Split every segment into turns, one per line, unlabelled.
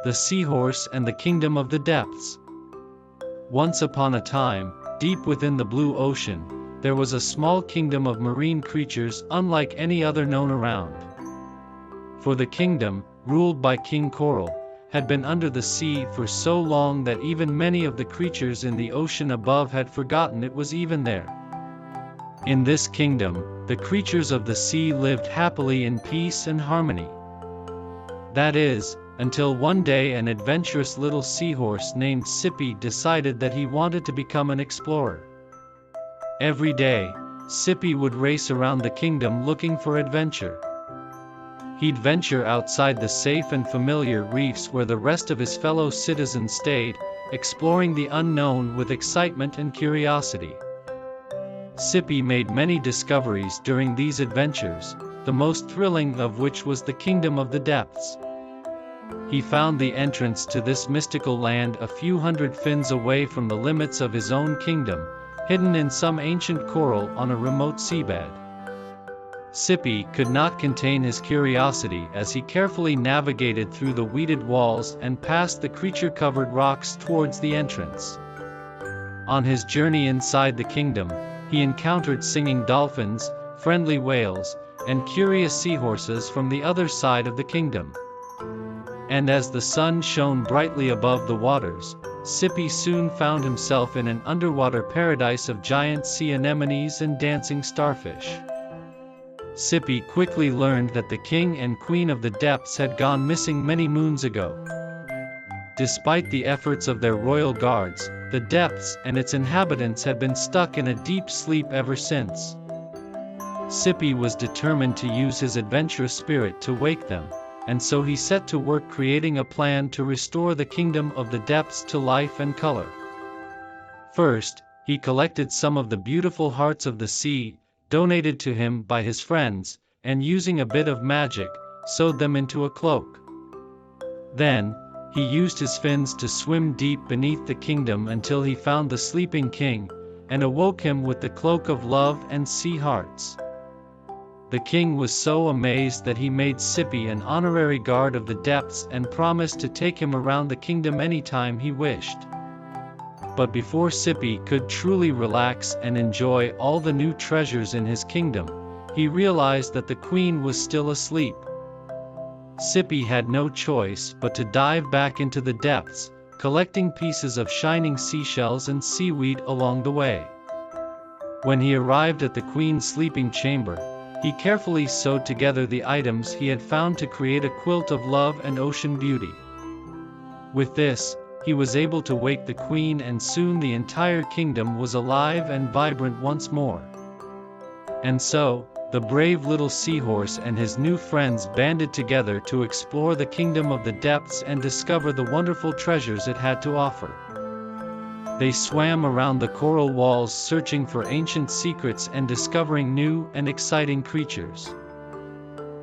the seahorse and the kingdom of the depths. Once upon a time, deep within the blue ocean, there was a small kingdom of marine creatures unlike any other known around. For the kingdom, ruled by King Coral, had been under the sea for so long that even many of the creatures in the ocean above had forgotten it was even there. In this kingdom, the creatures of the sea lived happily in peace and harmony. That is, until one day an adventurous little seahorse named Sippy decided that he wanted to become an explorer. Every day, Sippy would race around the kingdom looking for adventure. He'd venture outside the safe and familiar reefs where the rest of his fellow citizens stayed, exploring the unknown with excitement and curiosity. Sippy made many discoveries during these adventures, the most thrilling of which was the kingdom of the depths. He found the entrance to this mystical land a few hundred fins away from the limits of his own kingdom, hidden in some ancient coral on a remote seabed. Sippy could not contain his curiosity as he carefully navigated through the weeded walls and past the creature-covered rocks towards the entrance. On his journey inside the kingdom, he encountered singing dolphins, friendly whales, and curious seahorses from the other side of the kingdom. And as the sun shone brightly above the waters, Sippy soon found himself in an underwater paradise of giant sea anemones and dancing starfish. Sippy quickly learned that the king and queen of the depths had gone missing many moons ago. Despite the efforts of their royal guards, the depths and its inhabitants had been stuck in a deep sleep ever since. Sippy was determined to use his adventurous spirit to wake them, and so he set to work creating a plan to restore the kingdom of the depths to life and color. First, he collected some of the beautiful hearts of the sea, donated to him by his friends, and using a bit of magic, sewed them into a cloak. Then, he used his fins to swim deep beneath the kingdom until he found the sleeping king, and awoke him with the cloak of love and sea hearts. The king was so amazed that he made Sippy an honorary guard of the depths and promised to take him around the kingdom anytime he wished. But before Sippy could truly relax and enjoy all the new treasures in his kingdom, he realized that the queen was still asleep. Sippy had no choice but to dive back into the depths, collecting pieces of shining seashells and seaweed along the way. When he arrived at the queen's sleeping chamber, he carefully sewed together the items he had found to create a quilt of love and ocean beauty. With this, he was able to wake the queen, and soon the entire kingdom was alive and vibrant once more. And so, the brave little seahorse and his new friends banded together to explore the kingdom of the depths and discover the wonderful treasures it had to offer. They swam around the coral walls searching for ancient secrets and discovering new and exciting creatures.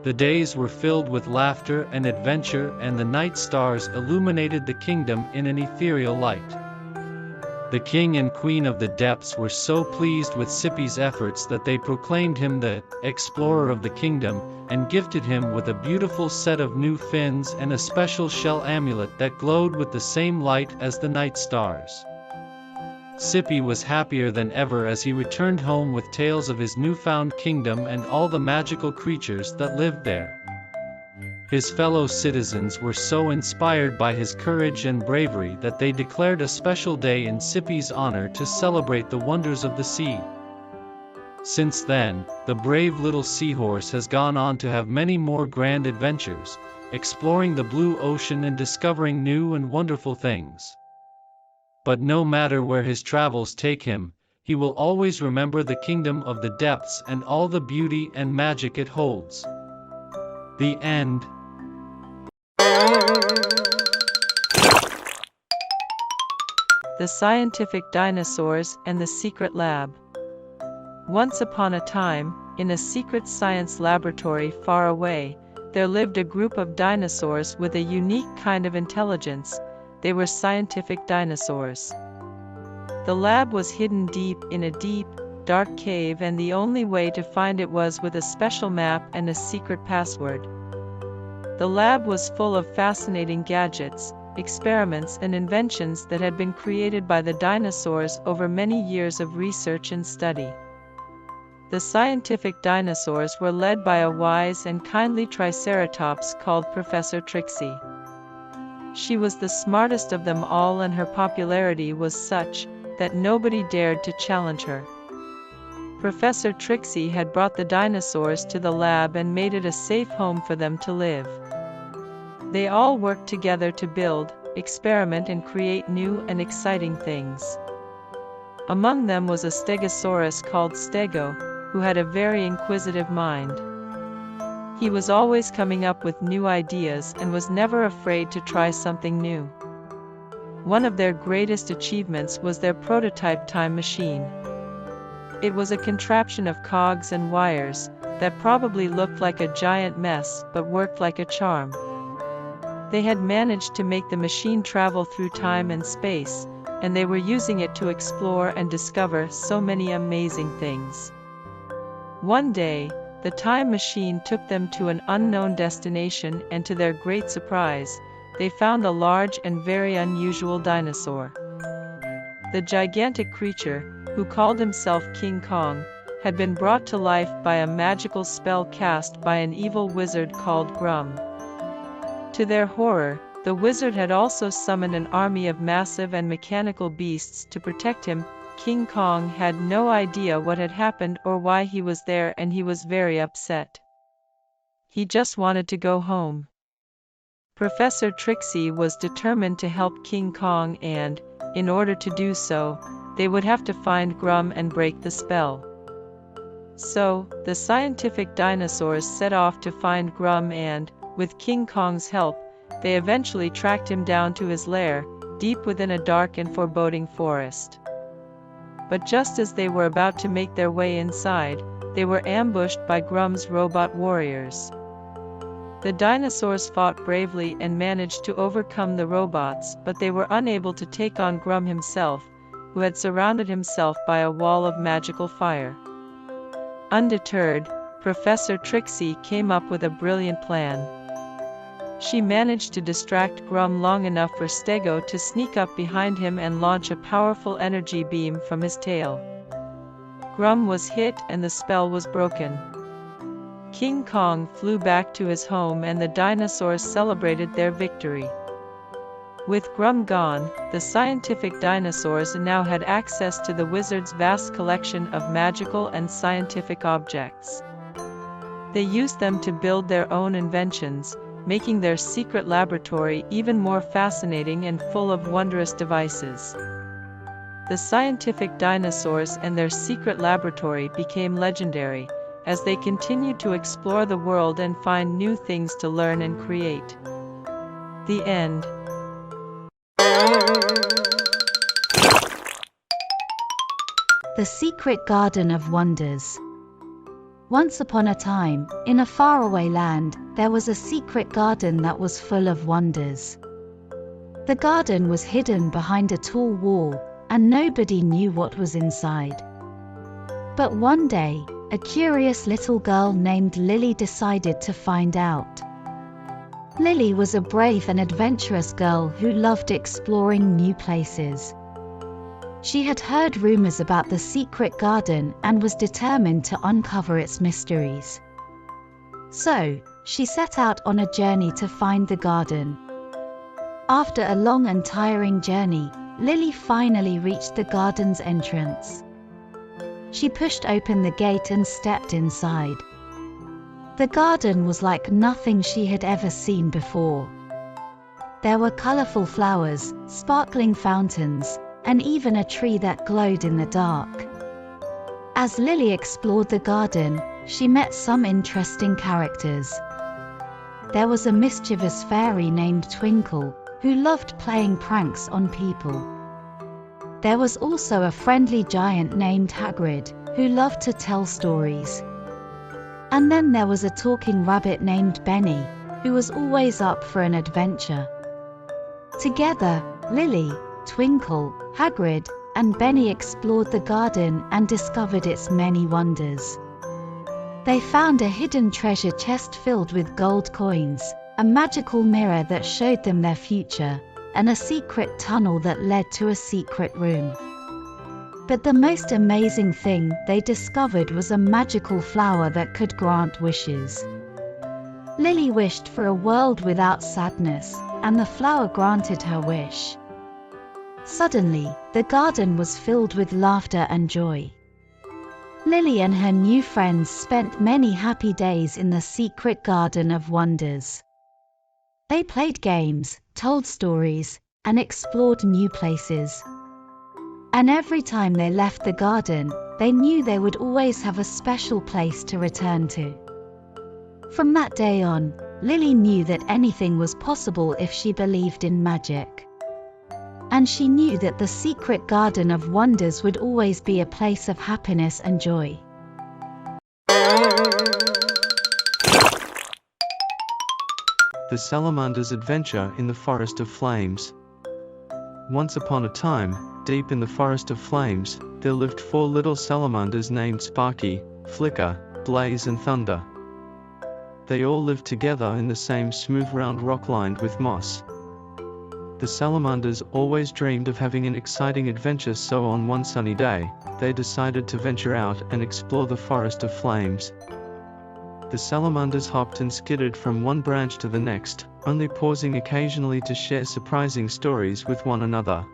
The days were filled with laughter and adventure, and the night stars illuminated the kingdom in an ethereal light. The king and queen of the depths were so pleased with Sippy's efforts that they proclaimed him the explorer of the kingdom, and gifted him with a beautiful set of new fins and a special shell amulet that glowed with the same light as the night stars. Sippy was happier than ever as he returned home with tales of his newfound kingdom and all the magical creatures that lived there. His fellow citizens were so inspired by his courage and bravery that they declared a special day in Sippy's honor to celebrate the wonders of the sea. Since then, the brave little seahorse has gone on to have many more grand adventures, exploring the blue ocean and discovering new and wonderful things. But no matter where his travels take him, he will always remember the kingdom of the depths and all the beauty and magic it holds. The end.
The Scientific Dinosaurs and the Secret Lab. Once upon a time, in a secret science laboratory far away, there lived a group of dinosaurs with a unique kind of intelligence. They were scientific dinosaurs. The lab was hidden deep in a deep, dark cave, and the only way to find it was with a special map and a secret password. The lab was full of fascinating gadgets, experiments and inventions that had been created by the dinosaurs over many years of research and study. The scientific dinosaurs were led by a wise and kindly triceratops called Professor Trixie. She was the smartest of them all, and her popularity was such that nobody dared to challenge her. Professor Trixie had brought the dinosaurs to the lab and made it a safe home for them to live. They all worked together to build, experiment and create new and exciting things. Among them was a stegosaurus called Stego, who had a very inquisitive mind. He was always coming up with new ideas and was never afraid to try something new. One of their greatest achievements was their prototype time machine. It was a contraption of cogs and wires that probably looked like a giant mess but worked like a charm. They had managed to make the machine travel through time and space, and they were using it to explore and discover so many amazing things. One day, the time machine took them to an unknown destination, and to their great surprise, they found a large and very unusual dinosaur. The gigantic creature, who called himself King Kong, had been brought to life by a magical spell cast by an evil wizard called Grum. To their horror, the wizard had also summoned an army of massive and mechanical beasts to protect him. King Kong had no idea what had happened or why he was there, and he was very upset. He just wanted to go home. Professor Trixie was determined to help King Kong, and, in order to do so, they would have to find Grum and break the spell. So, the scientific dinosaurs set off to find Grum and, with King Kong's help, they eventually tracked him down to his lair, deep within a dark and foreboding forest. But just as they were about to make their way inside, they were ambushed by Grum's robot warriors. The dinosaurs fought bravely and managed to overcome the robots, but they were unable to take on Grum himself, who had surrounded himself by a wall of magical fire. Undeterred, Professor Trixie came up with a brilliant plan. She managed to distract Grum long enough for Stego to sneak up behind him and launch a powerful energy beam from his tail. Grum was hit and the spell was broken. King Kong flew back to his home and the dinosaurs celebrated their victory. With Grum gone, the scientific dinosaurs now had access to the wizard's vast collection of magical and scientific objects. They used them to build their own inventions, making their secret laboratory even more fascinating and full of wondrous devices. The scientific dinosaurs and their secret laboratory became legendary, as they continued to explore the world and find new things to learn and create. The end.
The Secret Garden of Wonders. Once upon a time, in a faraway land, there was a secret garden that was full of wonders. The garden was hidden behind a tall wall, and nobody knew what was inside. But one day, a curious little girl named Lily decided to find out. Lily was a brave and adventurous girl who loved exploring new places. She had heard rumors about the secret garden and was determined to uncover its mysteries. So, she set out on a journey to find the garden. After a long and tiring journey, Lily finally reached the garden's entrance. She pushed open the gate and stepped inside. The garden was like nothing she had ever seen before. There were colorful flowers, sparkling fountains, and even a tree that glowed in the dark. As Lily explored the garden, she met some interesting characters. There was a mischievous fairy named Twinkle, who loved playing pranks on people. There was also a friendly giant named Hagrid, who loved to tell stories. And then there was a talking rabbit named Benny, who was always up for an adventure. Together, Lily, Twinkle, Hagrid, and Benny explored the garden and discovered its many wonders. They found a hidden treasure chest filled with gold coins, a magical mirror that showed them their future, and a secret tunnel that led to a secret room. But the most amazing thing they discovered was a magical flower that could grant wishes. Lily wished for a world without sadness, and the flower granted her wish. Suddenly, the garden was filled with laughter and joy. Lily and her new friends spent many happy days in the secret garden of wonders. They played games, told stories, and explored new places. And every time they left the garden, they knew they would always have a special place to return to. From that day on, Lily knew that anything was possible if she believed in magic. And she knew that the secret garden of wonders would always be a place of happiness and joy.
The Salamander's Adventure in the Forest of Flames. Once upon a time, deep in the Forest of Flames, there lived 4 little salamanders named Sparky, Flicker, Blaze and Thunder. They all lived together in the same smooth round rock lined with moss. The salamanders always dreamed of having an exciting adventure, so on one sunny day, they decided to venture out and explore the Forest of Flames. The salamanders hopped and skittered from one branch to the next, only pausing occasionally to share surprising stories with one another.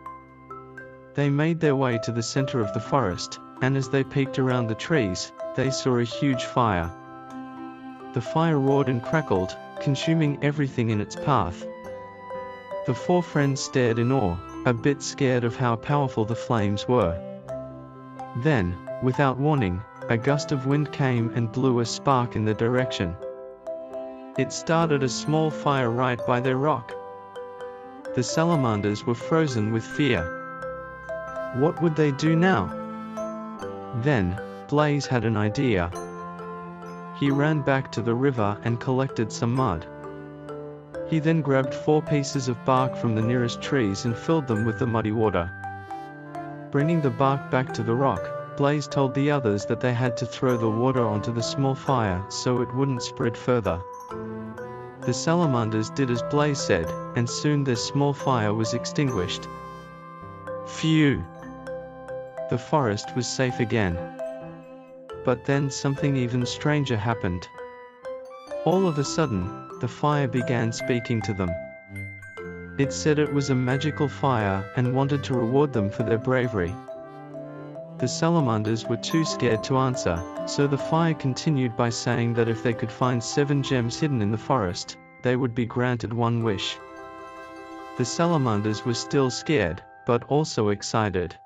They made their way to the center of the forest, and as they peeked around the trees, they saw a huge fire. The fire roared and crackled, consuming everything in its path. The 4 friends stared in awe, a bit scared of how powerful the flames were. Then, without warning, a gust of wind came and blew a spark in their direction. It started a small fire right by their rock. The salamanders were frozen with fear. What would they do now? Then, Blaze had an idea. He ran back to the river and collected some mud. He then grabbed 4 pieces of bark from the nearest trees and filled them with the muddy water. Bringing the bark back to the rock, Blaze told the others that they had to throw the water onto the small fire so it wouldn't spread further. The salamanders did as Blaze said, and soon their small fire was extinguished. Phew! The forest was safe again. But then something even stranger happened. All of a sudden, the fire began speaking to them. It said it was a magical fire and wanted to reward them for their bravery. The salamanders were too scared to answer, so the fire continued by saying that if they could find 7 gems hidden in the forest, they would be granted 1 wish. The salamanders were still scared, but also excited.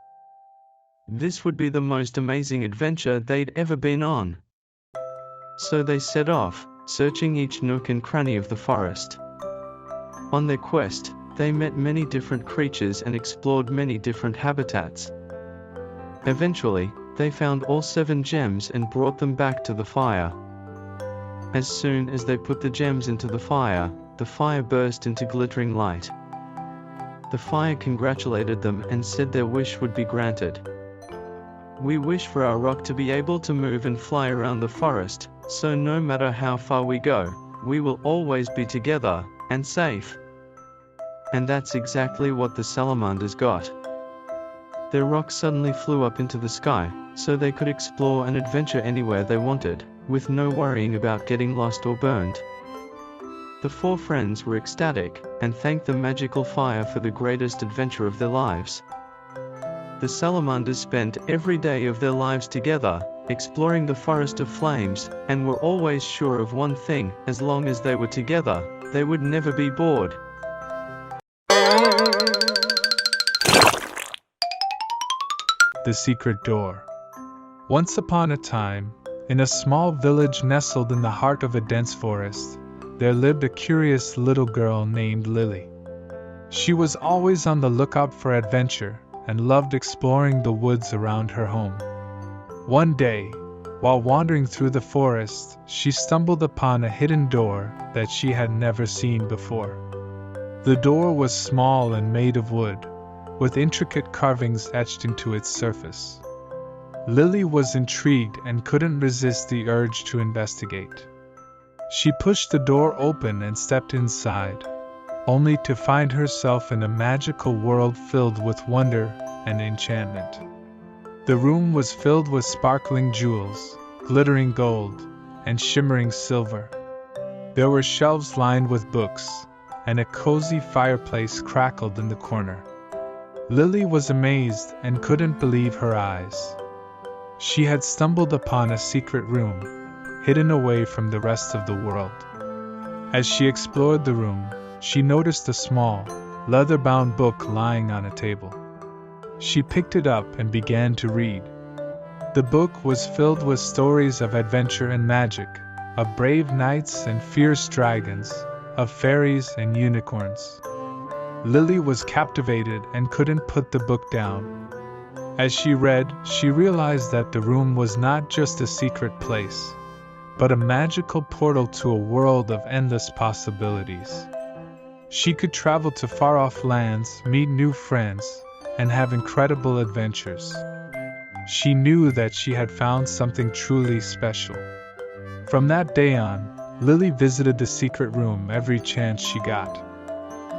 This would be the most amazing adventure they'd ever been on. So they set off, searching each nook and cranny of the forest. On their quest, they met many different creatures and explored many different habitats. Eventually, they found all 7 gems and brought them back to the fire. As soon as they put the gems into the fire burst into glittering light. The fire congratulated them and said their wish would be granted. We wish for our rock to be able to move and fly around the forest, so no matter how far we go, we will always be together, and safe. And that's exactly what the salamanders got. Their rock suddenly flew up into the sky, so they could explore and adventure anywhere they wanted, with no worrying about getting lost or burned. The 4 friends were ecstatic, and thanked the magical fire for the greatest adventure of their lives. The salamanders spent every day of their lives together, exploring the Forest of Flames, and were always sure of one thing: as long as they were together, they would never be bored.
The Secret Door. Once upon a time, in a small village nestled in the heart of a dense forest, there lived a curious little girl named Lily. She was always on the lookout for adventure, and loved exploring the woods around her home. One day, while wandering through the forest, she stumbled upon a hidden door that she had never seen before. The door was small and made of wood, with intricate carvings etched into its surface. Lily was intrigued and couldn't resist the urge to investigate. She pushed the door open and stepped inside, only to find herself in a magical world filled with wonder and enchantment. The room was filled with sparkling jewels, glittering gold, and shimmering silver. There were shelves lined with books, and a cozy fireplace crackled in the corner. Lily was amazed and couldn't believe her eyes. She had stumbled upon a secret room, hidden away from the rest of the world. As she explored the room, she noticed a small, leather-bound book lying on a table. She picked it up and began to read. The book was filled with stories of adventure and magic, of brave knights and fierce dragons, of fairies and unicorns. Lily was captivated and couldn't put the book down. As she read, she realized that the room was not just a secret place, but a magical portal to a world of endless possibilities. She could travel to far-off lands, meet new friends, and have incredible adventures. She knew that she had found something truly special. From that day on, Lily visited the secret room every chance she got.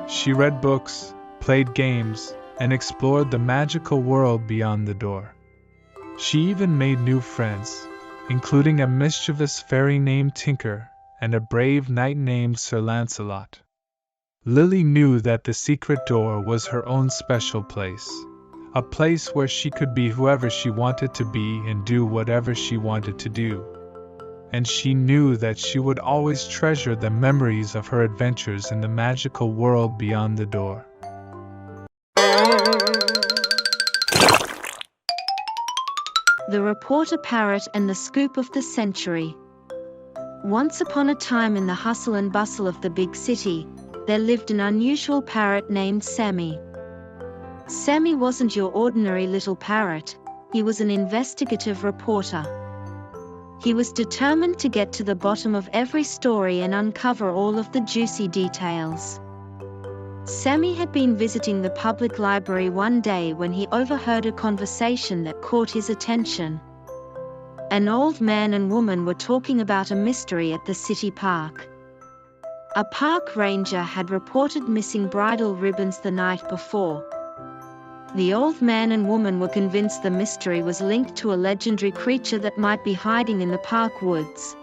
She read books, played games, and explored the magical world beyond the door. She even made new friends, including a mischievous fairy named Tinker and a brave knight named Sir Lancelot. Lily knew that the secret door was her own special place, a place where she could be whoever she wanted to be and do whatever she wanted to do. And she knew that she would always treasure the memories of her adventures in the magical world beyond the door.
The Reporter Parrot and the Scoop of the Century. Once upon a time, in the hustle and bustle of the big city, there lived an unusual parrot named Sammy. Sammy wasn't your ordinary little parrot, he was an investigative reporter. He was determined to get to the bottom of every story and uncover all of the juicy details. Sammy had been visiting the public library one day when he overheard a conversation that caught his attention. An old man and woman were talking about a mystery at the city park. A park ranger had reported missing bridal ribbons the night before. The old man and woman were convinced the mystery was linked to a legendary creature that might be hiding in the park woods.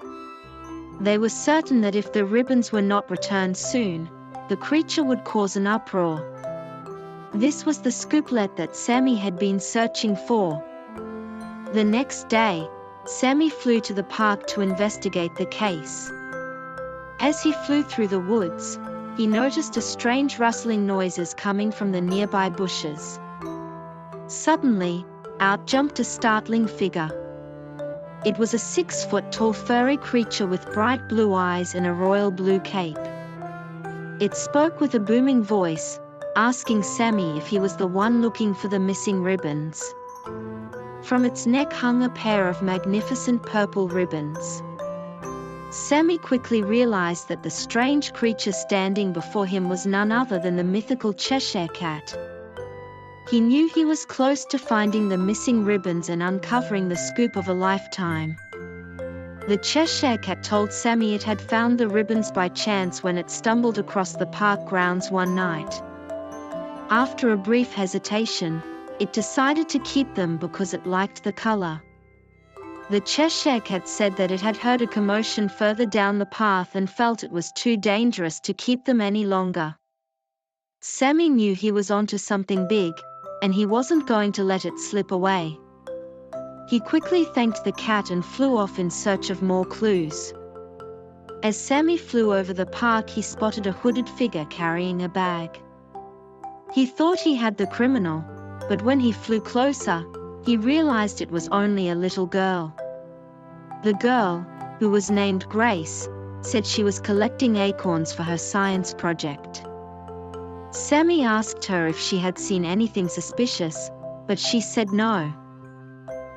They were certain that if the ribbons were not returned soon, the creature would cause an uproar. This was the scooplet that Sammy had been searching for. The next day, Sammy flew to the park to investigate the case. As he flew through the woods, he noticed a strange rustling noises coming from the nearby bushes. Suddenly, out jumped a startling figure. It was a 6-foot-tall furry creature with bright blue eyes and a royal blue cape. It spoke with a booming voice, asking Sammy if he was the one looking for the missing ribbons. From its neck hung a pair of magnificent purple ribbons. Sammy quickly realized that the strange creature standing before him was none other than the mythical Cheshire Cat. He knew he was close to finding the missing ribbons and uncovering the scoop of a lifetime. The Cheshire Cat told Sammy it had found the ribbons by chance when it stumbled across the park grounds one night. After a brief hesitation, it decided to keep them because it liked the color. The Cheshire Cat said that it had heard a commotion further down the path and felt it was too dangerous to keep them any longer. Sammy knew he was onto something big, and he wasn't going to let it slip away. He quickly thanked the cat and flew off in search of more clues. As Sammy flew over the park, he spotted a hooded figure carrying a bag. He thought he had the criminal, but when he flew closer, he realized it was only a little girl. The girl, who was named Grace, said she was collecting acorns for her science project. Sammy asked her if she had seen anything suspicious, but she said no.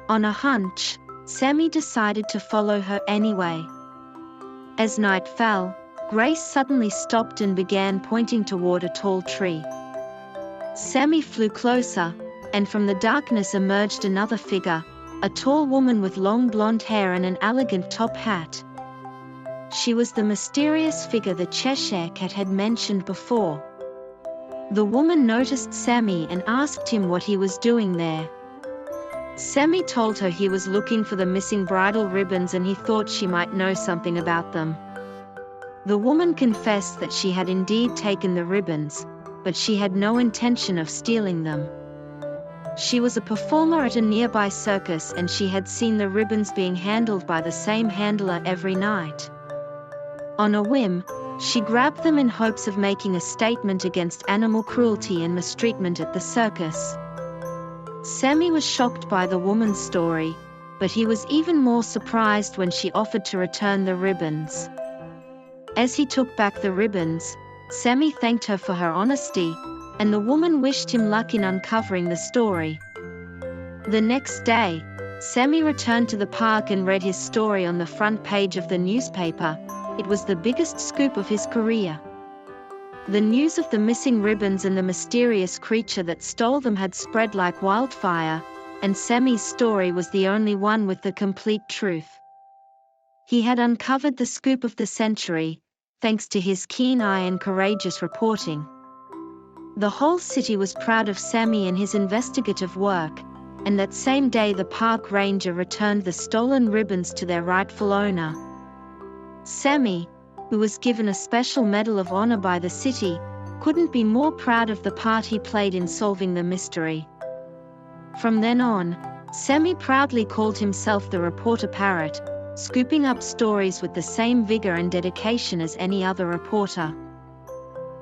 On a hunch, Sammy decided to follow her anyway. As night fell, Grace suddenly stopped and began pointing toward a tall tree. Sammy flew closer, and from the darkness emerged another figure, a tall woman with long blonde hair and an elegant top hat. She was the mysterious figure the Cheshire Cat had mentioned before. The woman noticed Sammy and asked him what he was doing there. Sammy told her he was looking for the missing bridal ribbons and he thought she might know something about them. The woman confessed that she had indeed taken the ribbons, but she had no intention of stealing them. She was a performer at a nearby circus and she had seen the ribbons being handled by the same handler every night. On a whim, she grabbed them in hopes of making a statement against animal cruelty and mistreatment at the circus. Sammy was shocked by the woman's story, but he was even more surprised when she offered to return the ribbons. As he took back the ribbons, Sammy thanked her for her honesty, and the woman wished him luck in uncovering the story. The next day, Sammy returned to the park and read his story on the front page of the newspaper. It was the biggest scoop of his career. The news of the missing ribbons and the mysterious creature that stole them had spread like wildfire, and Sammy's story was the only one with the complete truth. He had uncovered the scoop of the century, thanks to his keen eye and courageous reporting. The whole city was proud of Sammy and his investigative work, and that same day the park ranger returned the stolen ribbons to their rightful owner. Sammy, who was given a special Medal of Honor by the city, couldn't be more proud of the part he played in solving the mystery. From then on, Sammy proudly called himself the reporter parrot, scooping up stories with the same vigor and dedication as any other reporter.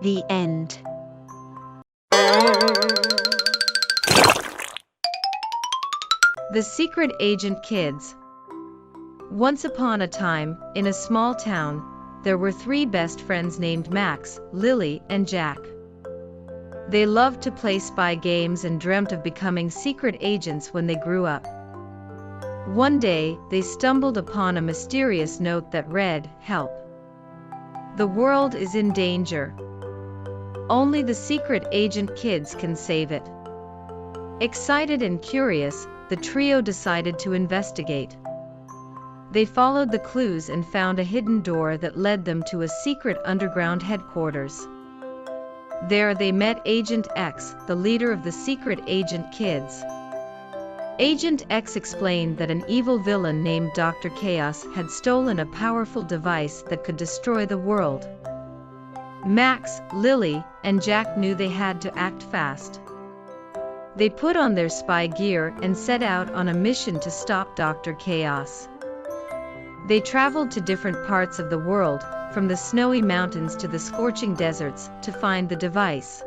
The end.
The Secret Agent Kids. Once upon a time, in a small town, there were 3 best friends named Max, Lily, and Jack. They loved to play spy games and dreamt of becoming secret agents when they grew up. One day, they stumbled upon a mysterious note that read, "Help. The world is in danger. Only the secret agent kids can save it." Excited and curious, the trio decided to investigate. They followed the clues and found a hidden door that led them to a secret underground headquarters. There they met Agent X, the leader of the secret agent kids. Agent X explained that an evil villain named Dr. Chaos had stolen a powerful device that could destroy the world. Max, Lily, and Jack knew they had to act fast. They put on their spy gear and set out on a mission to stop Dr. Chaos. They traveled to different parts of the world, from the snowy mountains to the scorching deserts, to find the device.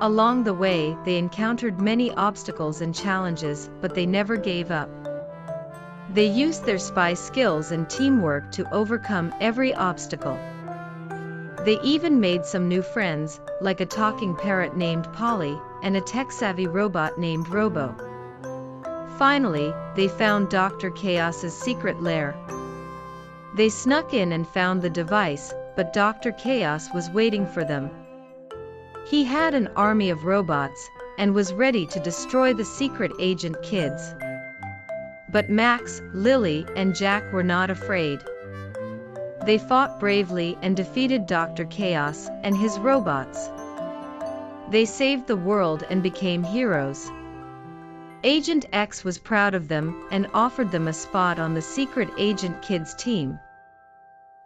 Along the way, they encountered many obstacles and challenges, but they never gave up. They used their spy skills and teamwork to overcome every obstacle. They even made some new friends, like a talking parrot named Polly, and a tech-savvy robot named Robo. Finally, they found Dr. Chaos's secret lair. They snuck in and found the device, but Dr. Chaos was waiting for them. He had an army of robots, and was ready to destroy the secret agent kids. But Max, Lily, and Jack were not afraid. They fought bravely and defeated Dr. Chaos and his robots. They saved the world and became heroes. Agent X was proud of them and offered them a spot on the secret agent kids team.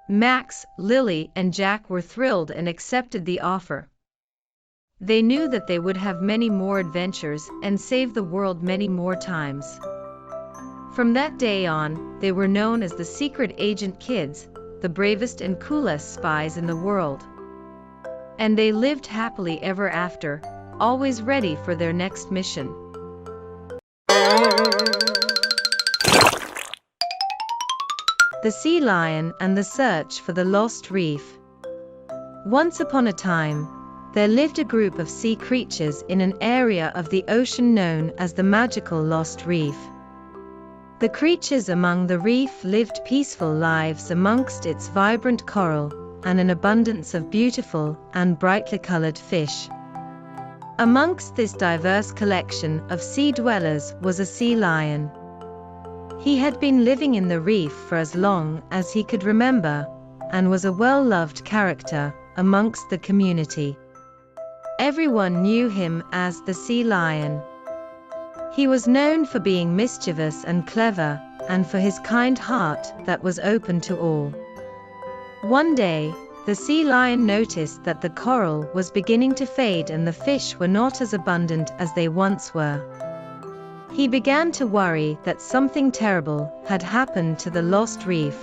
Max, Lily, and Jack were thrilled and accepted the offer. They knew that they would have many more adventures and save the world many more times. From that day on, they were known as the Secret Agent Kids, the bravest and coolest spies in the world. And they lived happily ever after, always ready for their next mission. The Sea Lion and the Search for the Lost Reef. Once upon a time, there lived a group of sea creatures in an area of the ocean known as the magical Lost Reef. The creatures among the reef lived peaceful lives amongst its vibrant coral and an abundance of beautiful and brightly colored fish. Amongst this diverse collection of sea dwellers was a sea lion.
He had been living in the reef for as long as he could remember, and was a well-loved character amongst the community. Everyone knew him as the Sea Lion. He was known for being mischievous and clever, and for his kind heart that was open to all. One day, the sea lion noticed that the coral was beginning to fade and the fish were not as abundant as they once were. He began to worry that something terrible had happened to the lost reef,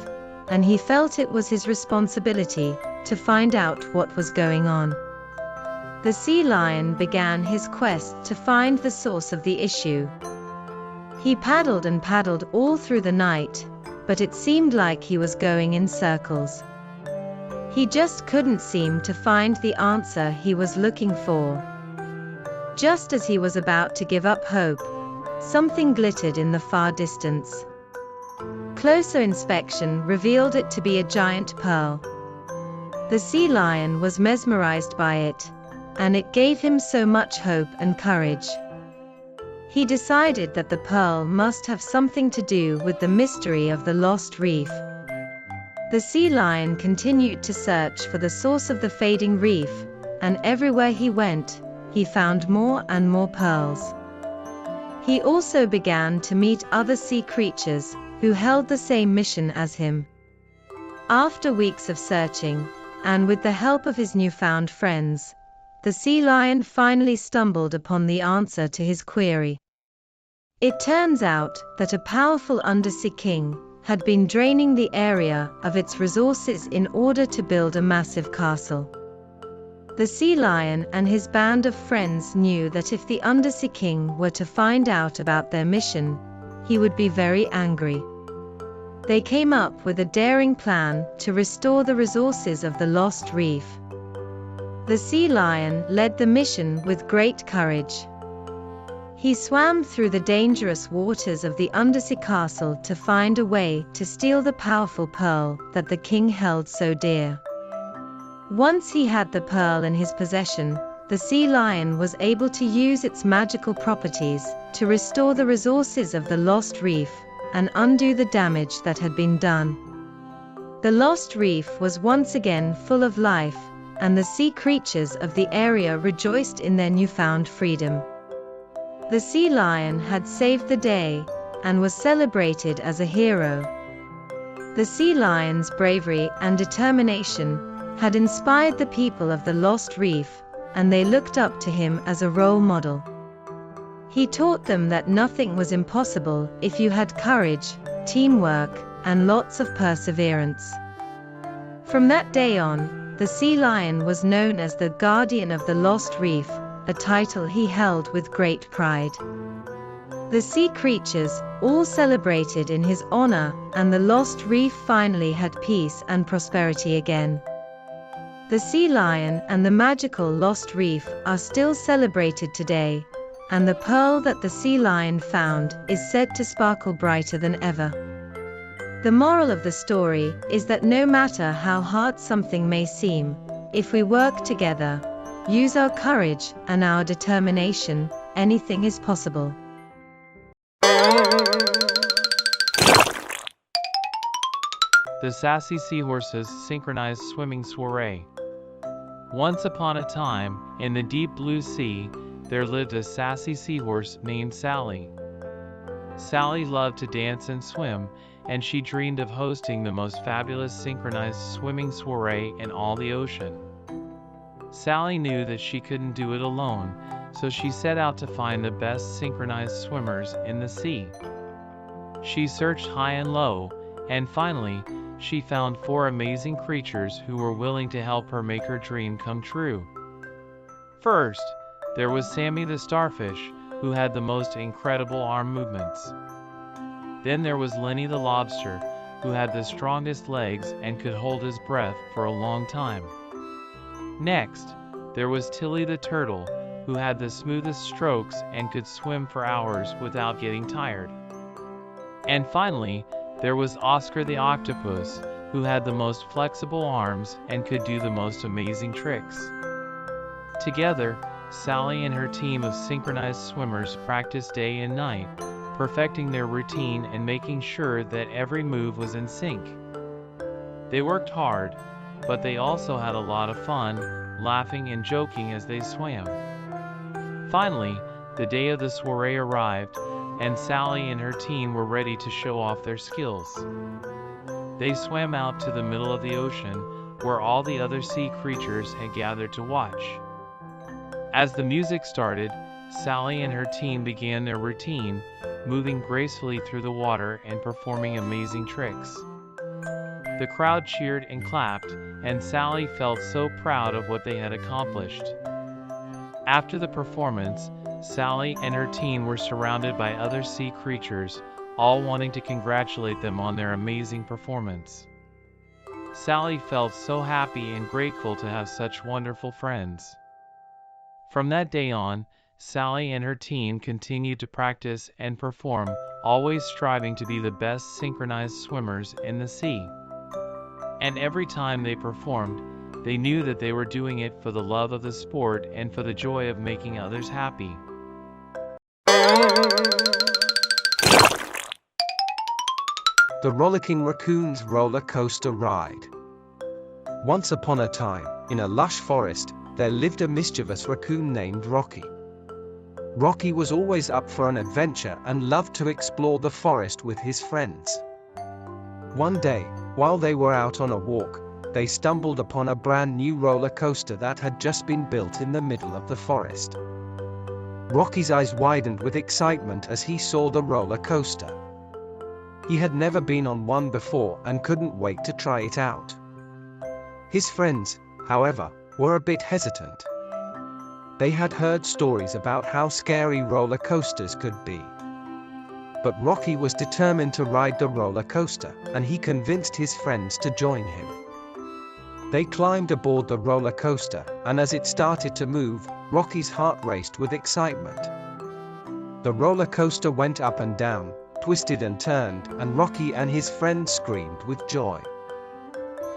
and he felt it was his responsibility to find out what was going on. The sea lion began his quest to find the source of the issue. He paddled and paddled all through the night, but it seemed like he was going in circles. He just couldn't seem to find the answer he was looking for. Just as he was about to give up hope, something glittered in the far distance. Closer inspection revealed it to be a giant pearl. The sea lion was mesmerized by it, and it gave him so much hope and courage. He decided that the pearl must have something to do with the mystery of the lost reef. The sea lion continued to search for the source of the fading reef, and everywhere he went, he found more and more pearls. He also began to meet other sea creatures who held the same mission as him. After weeks of searching, and with the help of his newfound friends, the sea lion finally stumbled upon the answer to his query. It turns out that a powerful undersea king had been draining the area of its resources in order to build a massive castle. The sea lion and his band of friends knew that if the undersea king were to find out about their mission, he would be very angry. They came up with a daring plan to restore the resources of the lost reef. The sea lion led the mission with great courage. He swam through the dangerous waters of the undersea castle to find a way to steal the powerful pearl that the king held so dear. Once he had the pearl in his possession, the sea lion was able to use its magical properties to restore the resources of the lost reef and undo the damage that had been done. The lost reef was once again full of life, and the sea creatures of the area rejoiced in their newfound freedom. The sea lion had saved the day, and was celebrated as a hero. The sea lion's bravery and determination had inspired the people of the lost reef, and they looked up to him as a role model. He taught them that nothing was impossible if you had courage, teamwork, and lots of perseverance. From that day on, the sea lion was known as the guardian of the lost reef, a title he held with great pride. The sea creatures all celebrated in his honor, and the lost reef finally had peace and prosperity again. The sea lion and the magical lost reef are still celebrated today, and the pearl that the sea lion found is said to sparkle brighter than ever. The moral of the story is that no matter how hard something may seem, if we work together, use our courage and our determination, anything is possible.
The Sassy Seahorse's Synchronized Swimming Soiree. Once upon a time, in the deep blue sea, there lived a sassy seahorse named Sally. Sally loved to dance and swim, and she dreamed of hosting the most fabulous synchronized swimming soiree in all the ocean. Sally knew that she couldn't do it alone, so she set out to find the best synchronized swimmers in the sea. She searched high and low, and finally, she found 4 amazing creatures who were willing to help her make her dream come true. First, there was Sammy the starfish, who had the most incredible arm movements. Then there was Lenny the lobster, who had the strongest legs and could hold his breath for a long time. Next, there was Tilly the turtle, who had the smoothest strokes and could swim for hours without getting tired. And finally, there was Oscar the octopus, who had the most flexible arms and could do the most amazing tricks. Together, Sally and her team of synchronized swimmers practiced day and night,
perfecting their routine and making sure that every move was in sync. They worked hard, but they also had a lot of fun, laughing and joking as they swam. Finally, the day of the soiree arrived, and Sally and her team were ready to show off their skills. They swam out to the middle of the ocean, where all the other sea creatures had gathered to watch. As the music started, Sally and her team began their routine, moving gracefully through the water and performing amazing tricks. The crowd cheered and clapped, and Sally felt so proud of what they had accomplished. After the performance, Sally and her team were surrounded by other sea creatures, all wanting to congratulate them on their amazing performance. Sally felt so happy and grateful to have such wonderful friends. From that day on, Sally and her team continued to practice and perform, always striving to be the best synchronized swimmers in the sea. And every time they performed, they knew that they were doing it for the love of the sport and for the joy of making others happy.
The Rollicking Raccoon's Roller Coaster Ride. Once upon a time, in a lush forest, there lived a mischievous raccoon named Rocky. Rocky was always up for an adventure and loved to explore the forest with his friends. One day, while they were out on a walk, they stumbled upon a brand new roller coaster that had just been built in the middle of the forest. Rocky's eyes widened with excitement as he saw the roller coaster. He had never been on one before and couldn't wait to try it out. His friends, however, were a bit hesitant. They had heard stories about how scary roller coasters could be. But Rocky was determined to ride the roller coaster, and he convinced his friends to join him. They climbed aboard the roller coaster, and as it started to move, Rocky's heart raced with excitement. The roller coaster went up and down, twisted and turned, and Rocky and his friends screamed with joy.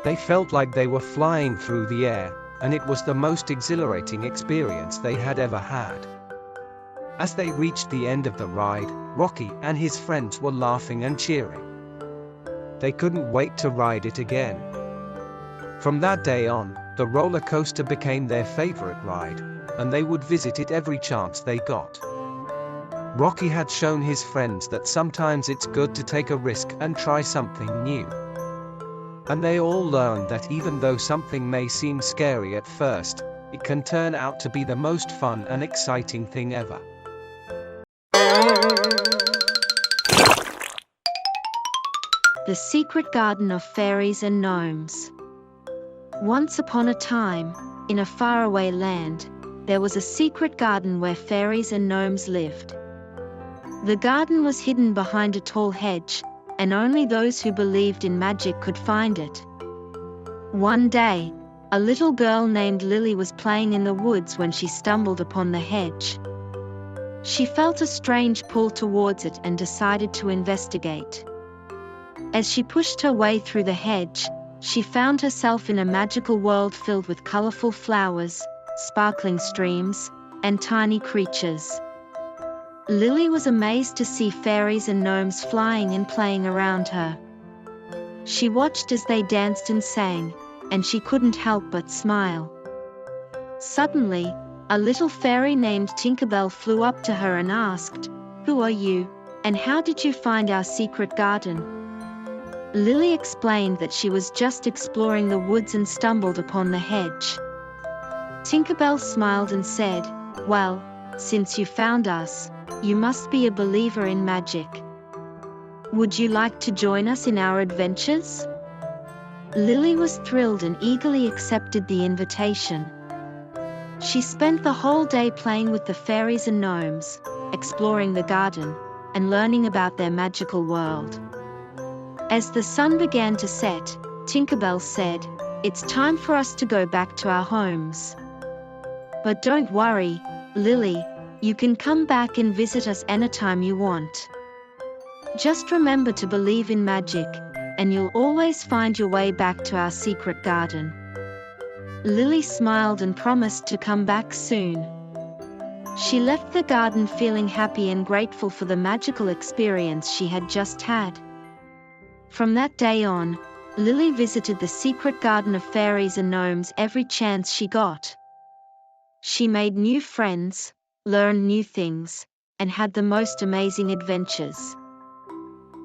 They felt like they were flying through the air, and it was the most exhilarating experience they had ever had. As they reached the end of the ride, Rocky and his friends were laughing and cheering. They couldn't wait to ride it again. From that day on, the roller coaster became their favorite ride, and they would visit it every chance they got. Rocky had shown his friends that sometimes it's good to take a risk and try something new. And they all learned that even though something may seem scary at first, it can turn out to be the most fun and exciting thing ever.
The Secret Garden of Fairies and Gnomes. Once upon a time, in a faraway land, there was a secret garden where fairies and gnomes lived. The garden was hidden behind a tall hedge, and only those who believed in magic could find it. One day, a little girl named Lily was playing in the woods when she stumbled upon the hedge. She felt a strange pull towards it and decided to investigate. As she pushed her way through the hedge, she found herself in a magical world filled with colorful flowers, sparkling streams, and tiny creatures. Lily was amazed to see fairies and gnomes flying and playing around her. She watched as they danced and sang, and she couldn't help but smile. Suddenly, a little fairy named Tinkerbell flew up to her and asked, "Who are you, and how did you find our secret garden?" Lily explained that she was just exploring the woods and stumbled upon the hedge. Tinkerbell smiled and said, "Well, since you found us, you must be a believer in magic. Would you like to join us in our adventures?" Lily was thrilled and eagerly accepted the invitation. She spent the whole day playing with the fairies and gnomes, exploring the garden, and learning about their magical world. As the sun began to set, Tinkerbell said, "It's time for us to go back to our homes. But don't worry, Lily, you can come back and visit us anytime you want. Just remember to believe in magic, and you'll always find your way back to our secret garden." Lily smiled and promised to come back soon. She left the garden feeling happy and grateful for the magical experience she had just had. From that day on, Lily visited the secret garden of fairies and gnomes every chance she got. She made new friends, learned new things, and had the most amazing adventures.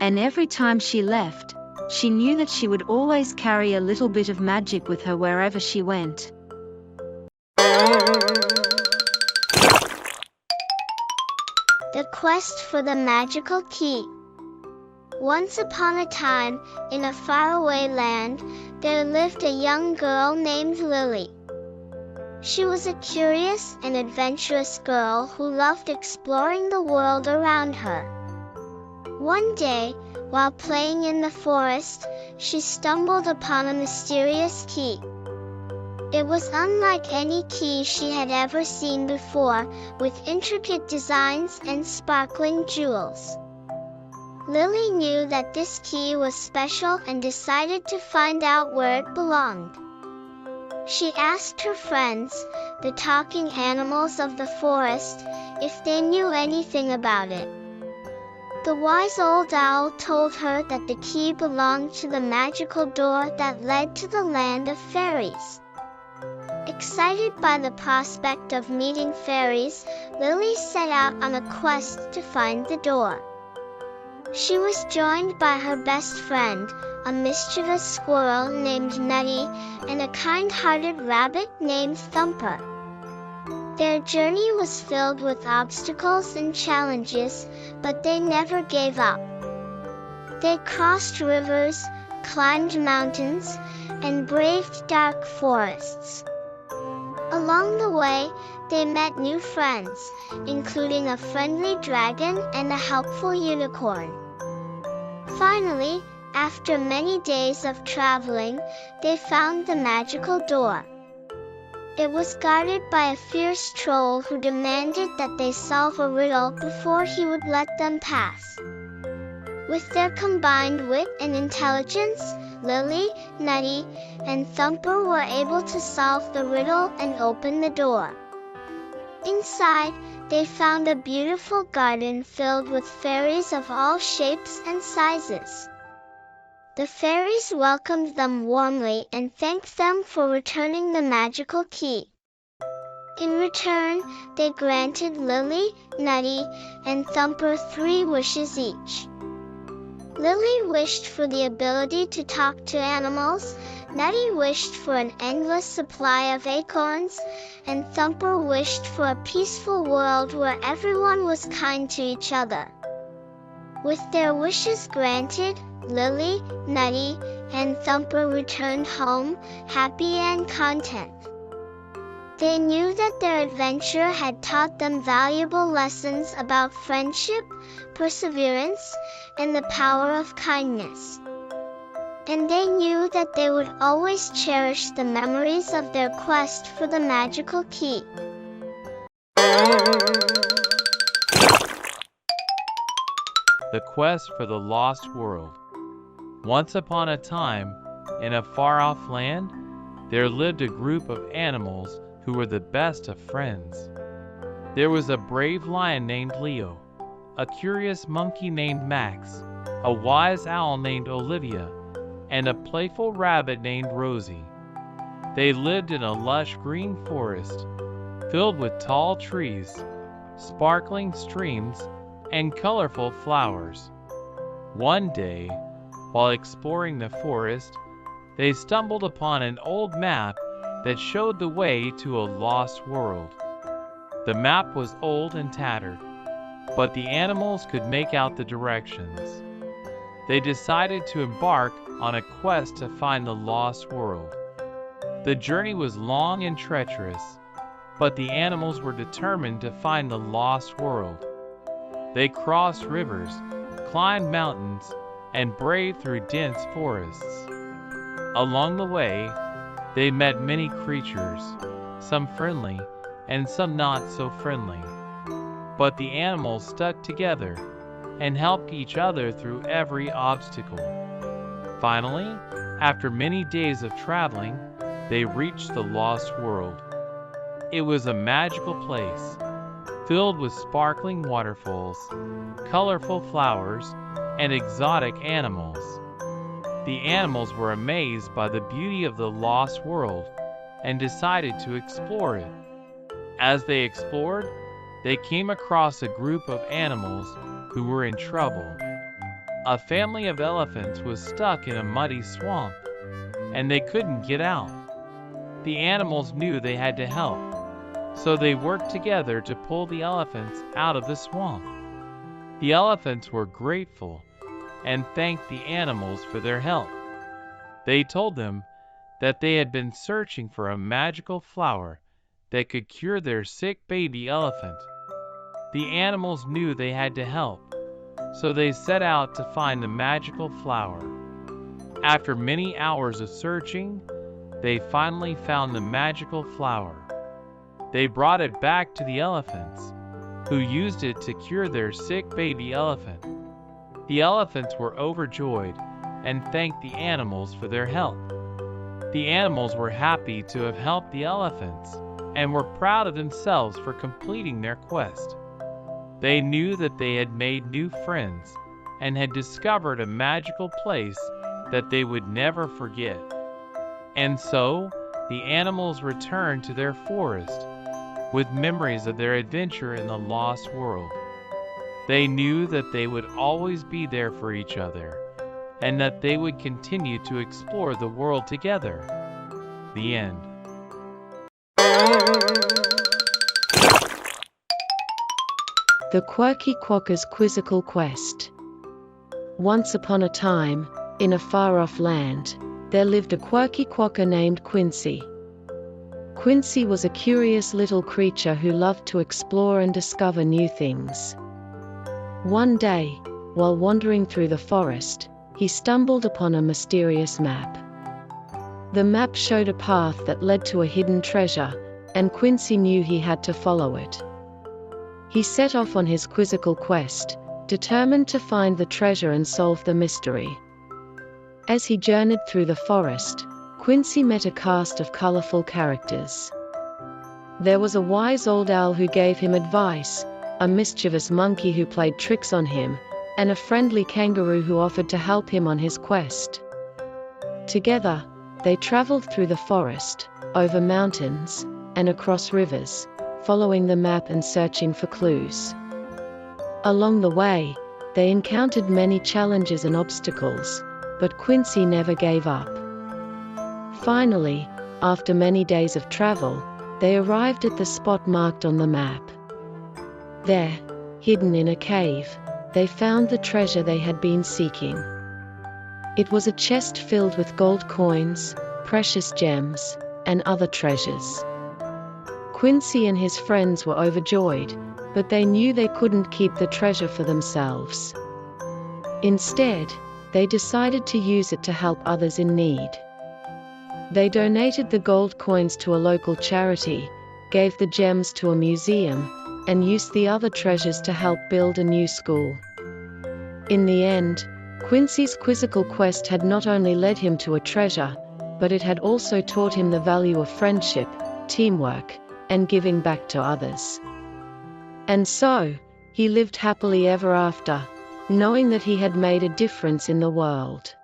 And every time she left, she knew that she would always carry a little bit of magic with her wherever she went.
The Quest for the Magical Key. Once upon a time, in a faraway land, there lived a young girl named Lily. She was a curious and adventurous girl who loved exploring the world around her. One day, while playing in the forest, she stumbled upon a mysterious key. It was unlike any key she had ever seen before, with intricate designs and sparkling jewels. Lily knew that this key was special and decided to find out where it belonged. She asked her friends, the talking animals of the forest, if they knew anything about it. The wise old owl told her that the key belonged to the magical door that led to the land of fairies. Excited by the prospect of meeting fairies, Lily set out on a quest to find the door. She was joined by her best friend, a mischievous squirrel named Nutty, and a kind-hearted rabbit named Thumper. Their journey was filled with obstacles and challenges, but they never gave up. They crossed rivers, climbed mountains, and braved dark forests. Along the way, they met new friends, including a friendly dragon and a helpful unicorn. Finally, after many days of traveling, they found the magical door. It was guarded by a fierce troll who demanded that they solve a riddle before he would let them pass. With their combined wit and intelligence, Lily, Nutty, and Thumper were able to solve the riddle and open the door. Inside, they found a beautiful garden filled with fairies of all shapes and sizes. The fairies welcomed them warmly and thanked them for returning the magical key. In return, they granted Lily, Nutty, and Thumper 3 wishes each. Lily wished for the ability to talk to animals, Nutty wished for an endless supply of acorns, and Thumper wished for a peaceful world where everyone was kind to each other. With their wishes granted, Lily, Nutty, and Thumper returned home, happy and content. They knew that their adventure had taught them valuable lessons about friendship, perseverance, and the power of kindness. And they knew that they would always cherish the memories of their quest for the magical key.
The Quest for the Lost World. Once upon a time, in a far-off land, there lived a group of animals who were the best of friends. There was a brave lion named Leo, a curious monkey named Max, a wise owl named Olivia, and a playful rabbit named Rosie. They lived in a lush green forest, filled with tall trees, sparkling streams, and colorful flowers. One day, while exploring the forest, they stumbled upon an old map that showed the way to a lost world. The map was old and tattered, but the animals could make out the directions. They decided to embark on a quest to find the lost world. The journey was long and treacherous, but the animals were determined to find the lost world. They crossed rivers, climbed mountains, and braved through dense forests. Along the way, they met many creatures, some friendly and some not so friendly. But the animals stuck together and helped each other through every obstacle. Finally, after many days of traveling, they reached the lost world. It was a magical place, filled with sparkling waterfalls, colorful flowers, and exotic animals. The animals were amazed by the beauty of the lost world and decided to explore it. As they explored, they came across a group of animals who were in trouble. A family of elephants was stuck in a muddy swamp, and they couldn't get out. The animals knew they had to help, so they worked together to pull the elephants out of the swamp. The elephants were grateful and thanked the animals for their help. They told them that they had been searching for a magical flower that could cure their sick baby elephant. The animals knew they had to help, so they set out to find the magical flower. After many hours of searching, they finally found the magical flower. They brought it back to the elephants, who used it to cure their sick baby elephant. The elephants were overjoyed and thanked the animals for their help. The animals were happy to have helped the elephants and were proud of themselves for completing their quest. They knew that they had made new friends and had discovered a magical place that they would never forget. And so, the animals returned to their forest with memories of their adventure in the lost world. They knew that they would always be there for each other, and that they would continue to explore the world together. The end.
The Quirky Quokker's Quizzical Quest. Once upon a time, in a far-off land, there lived a quirky quacker named Quincy. Quincy was a curious little creature who loved to explore and discover new things. One day, while wandering through the forest, he stumbled upon a mysterious map. The map showed a path that led to a hidden treasure, and Quincy knew he had to follow it. He set off on his quizzical quest, determined to find the treasure and solve the mystery. As he journeyed through the forest, Quincy met a cast of colorful characters. There was a wise old owl who gave him advice, a mischievous monkey who played tricks on him, and a friendly kangaroo who offered to help him on his quest. Together, they traveled through the forest, over mountains, and across rivers, following the map and searching for clues. Along the way, they encountered many challenges and obstacles, but Quincy never gave up. Finally, after many days of travel, they arrived at the spot marked on the map. There, hidden in a cave, they found the treasure they had been seeking. It was a chest filled with gold coins, precious gems, and other treasures. Quincy and his friends were overjoyed, but they knew they couldn't keep the treasure for themselves. Instead, they decided to use it to help others in need. They donated the gold coins to a local charity, gave the gems to a museum, and used the other treasures to help build a new school. In the end, Quincy's quizzical quest had not only led him to a treasure, but it had also taught him the value of friendship, teamwork, and giving back to others. And so, he lived happily ever after, knowing that he had made a difference in the world.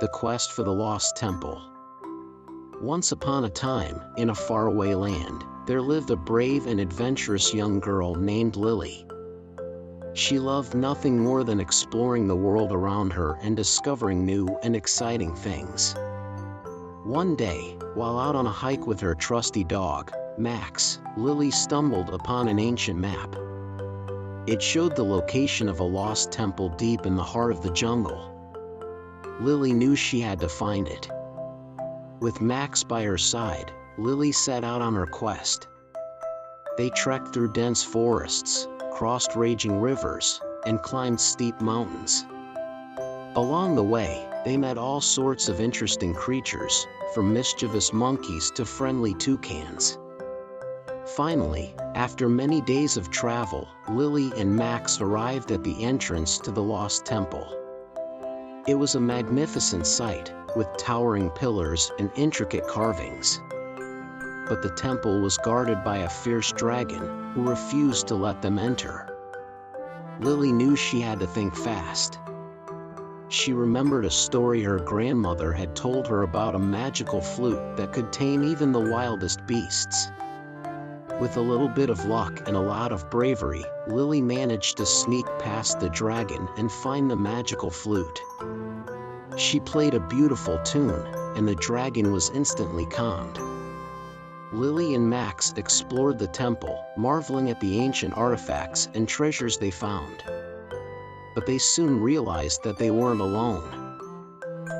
The Quest for the Lost Temple. Once upon a time, in a faraway land, there lived a brave and adventurous young girl named Lily. She loved nothing more than exploring the world around her and discovering new and exciting things. One day, while out on a hike with her trusty dog, Max, Lily stumbled upon an ancient map. It showed the location of a lost temple deep in the heart of the jungle. Lily knew she had to find it. With Max by her side, Lily set out on her quest. They trekked through dense forests, crossed raging rivers, and climbed steep mountains. Along the way, they met all sorts of interesting creatures, from mischievous monkeys to friendly toucans. Finally, after many days of travel, Lily and Max arrived at the entrance to the lost temple. It was a magnificent sight, with towering pillars and intricate carvings. But the temple was guarded by a fierce dragon who refused to let them enter. Lily knew she had to think fast. She remembered a story her grandmother had told her about a magical flute that could tame even the wildest beasts. With a little bit of luck and a lot of bravery, Lily managed to sneak past the dragon and find the magical flute. She played a beautiful tune, and the dragon was instantly calmed. Lily and Max explored the temple, marveling at the ancient artifacts and treasures they found. But they soon realized that they weren't alone.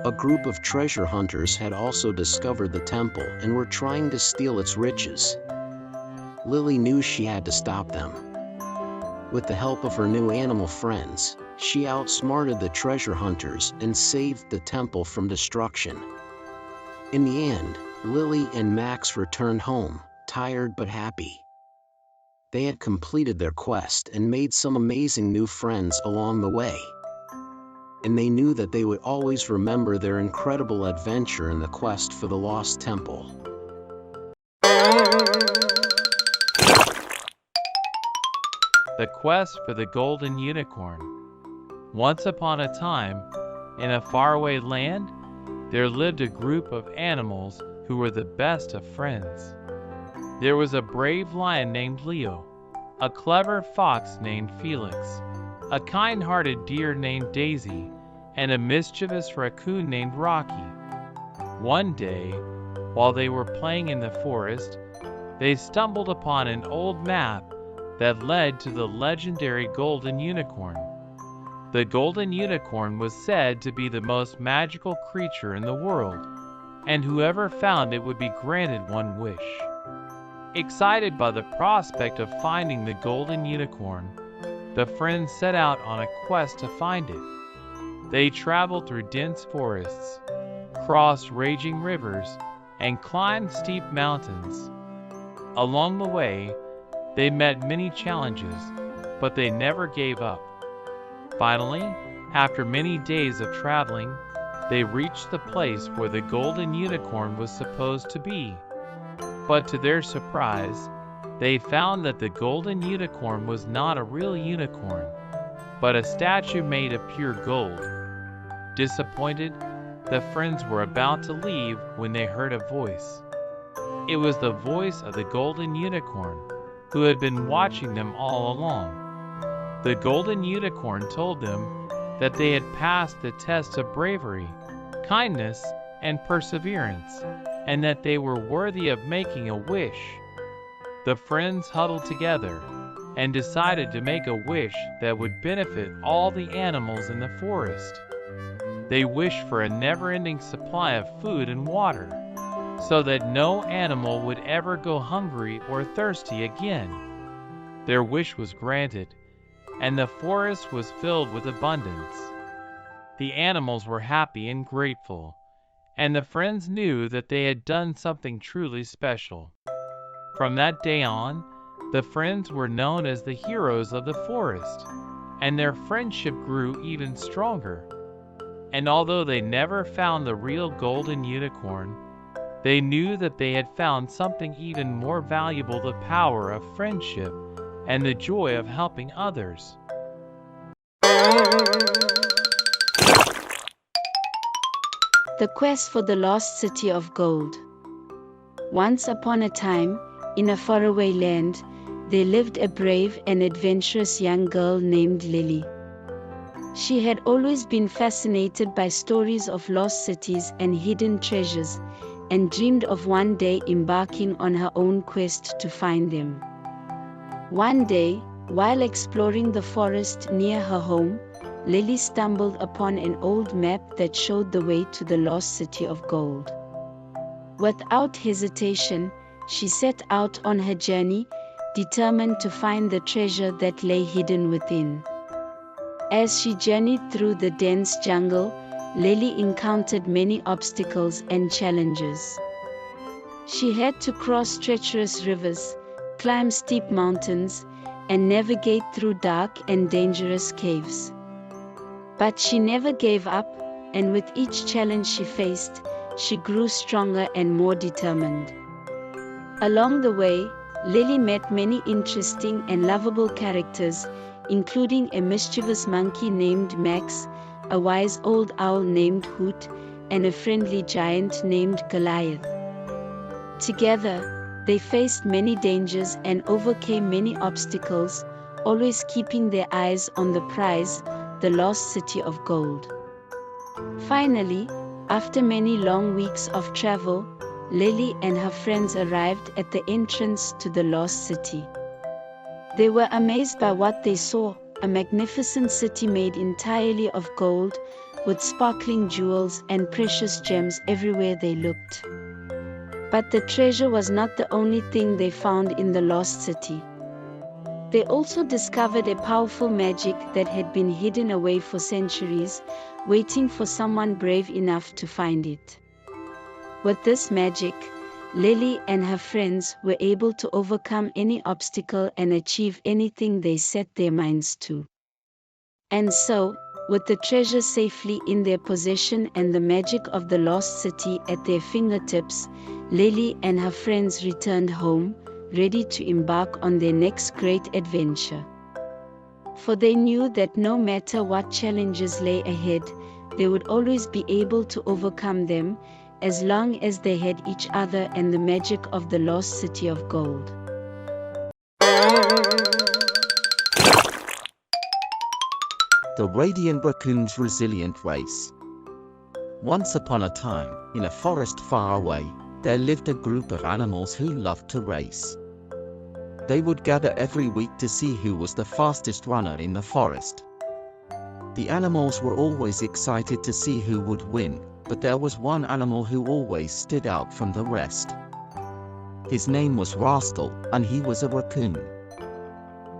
A group of treasure hunters had also discovered the temple and were trying to steal its riches. Lily knew she had to stop them. With the help of her new animal friends, she outsmarted the treasure hunters and saved the temple from destruction. In the end, Lily and Max returned home, tired but happy. They had completed their quest and made some amazing new friends along the way. And they knew that they would always remember their incredible adventure in the quest for the lost temple.
The Quest for the Golden Unicorn. Once upon a time, in a faraway land, there lived a group of animals who were the best of friends. There was a brave lion named Leo, a clever fox named Felix, a kind-hearted deer named Daisy, and a mischievous raccoon named Rocky. One day, while they were playing in the forest, they stumbled upon an old map that led to the legendary Golden Unicorn. The Golden Unicorn was said to be the most magical creature in the world, and whoever found it would be granted one wish. Excited by the prospect of finding the Golden Unicorn, the friends set out on a quest to find it. They traveled through dense forests, crossed raging rivers, and climbed steep mountains. Along the way, they met many challenges, but they never gave up. Finally, after many days of traveling, they reached the place where the Golden Unicorn was supposed to be. But to their surprise, they found that the Golden Unicorn was not a real unicorn, but a statue made of pure gold. Disappointed, the friends were about to leave when they heard a voice. It was the voice of the Golden Unicorn, who had been watching them all along. The Golden Unicorn told them that they had passed the test of bravery, kindness, and perseverance, and that they were worthy of making a wish. The friends huddled together and decided to make a wish that would benefit all the animals in the forest. They wished for a never-ending supply of food and water, so that no animal would ever go hungry or thirsty again. Their wish was granted, and the forest was filled with abundance. The animals were happy and grateful, and the friends knew that they had done something truly special. From that day on, the friends were known as the heroes of the forest, and their friendship grew even stronger. And although they never found the real Golden Unicorn, they knew that they had found something even more valuable: the power of friendship and the joy of helping others.
The Quest for the Lost City of Gold. Once upon a time, in a faraway land, there lived a brave and adventurous young girl named Lily. She had always been fascinated by stories of lost cities and hidden treasures, and dreamed of one day embarking on her own quest to find them. One day, while exploring the forest near her home, Lily stumbled upon an old map that showed the way to the lost city of gold. Without hesitation, she set out on her journey, determined to find the treasure that lay hidden within. As she journeyed through the dense jungle, Lily encountered many obstacles and challenges. She had to cross treacherous rivers, climb steep mountains, and navigate through dark and dangerous caves. But she never gave up, and with each challenge she faced, she grew stronger and more determined. Along the way, Lily met many interesting and lovable characters, including a mischievous monkey named Max, a wise old owl named Hoot, and a friendly giant named Goliath. Together, they faced many dangers and overcame many obstacles, always keeping their eyes on the prize, the lost city of gold. Finally, after many long weeks of travel, Lily and her friends arrived at the entrance to the lost city. They were amazed by what they saw, a magnificent city made entirely of gold, with sparkling jewels and precious gems everywhere they looked. But the treasure was not the only thing they found in the lost city. They also discovered a powerful magic that had been hidden away for centuries, waiting for someone brave enough to find it. With this magic, Lily and her friends were able to overcome any obstacle and achieve anything they set their minds to. And so, with the treasure safely in their possession and the magic of the lost city at their fingertips, Lily and her friends returned home, ready to embark on their next great adventure. For they knew that no matter what challenges lay ahead, they would always be able to overcome them, as long as they had each other and the magic of the lost city of gold.
The Radiant Raccoon's Resilient Race. Once upon a time, in a forest far away, there lived a group of animals who loved to race. They would gather every week to see who was the fastest runner in the forest. The animals were always excited to see who would win, but there was one animal who always stood out from the rest. His name was Rascal, and he was a raccoon.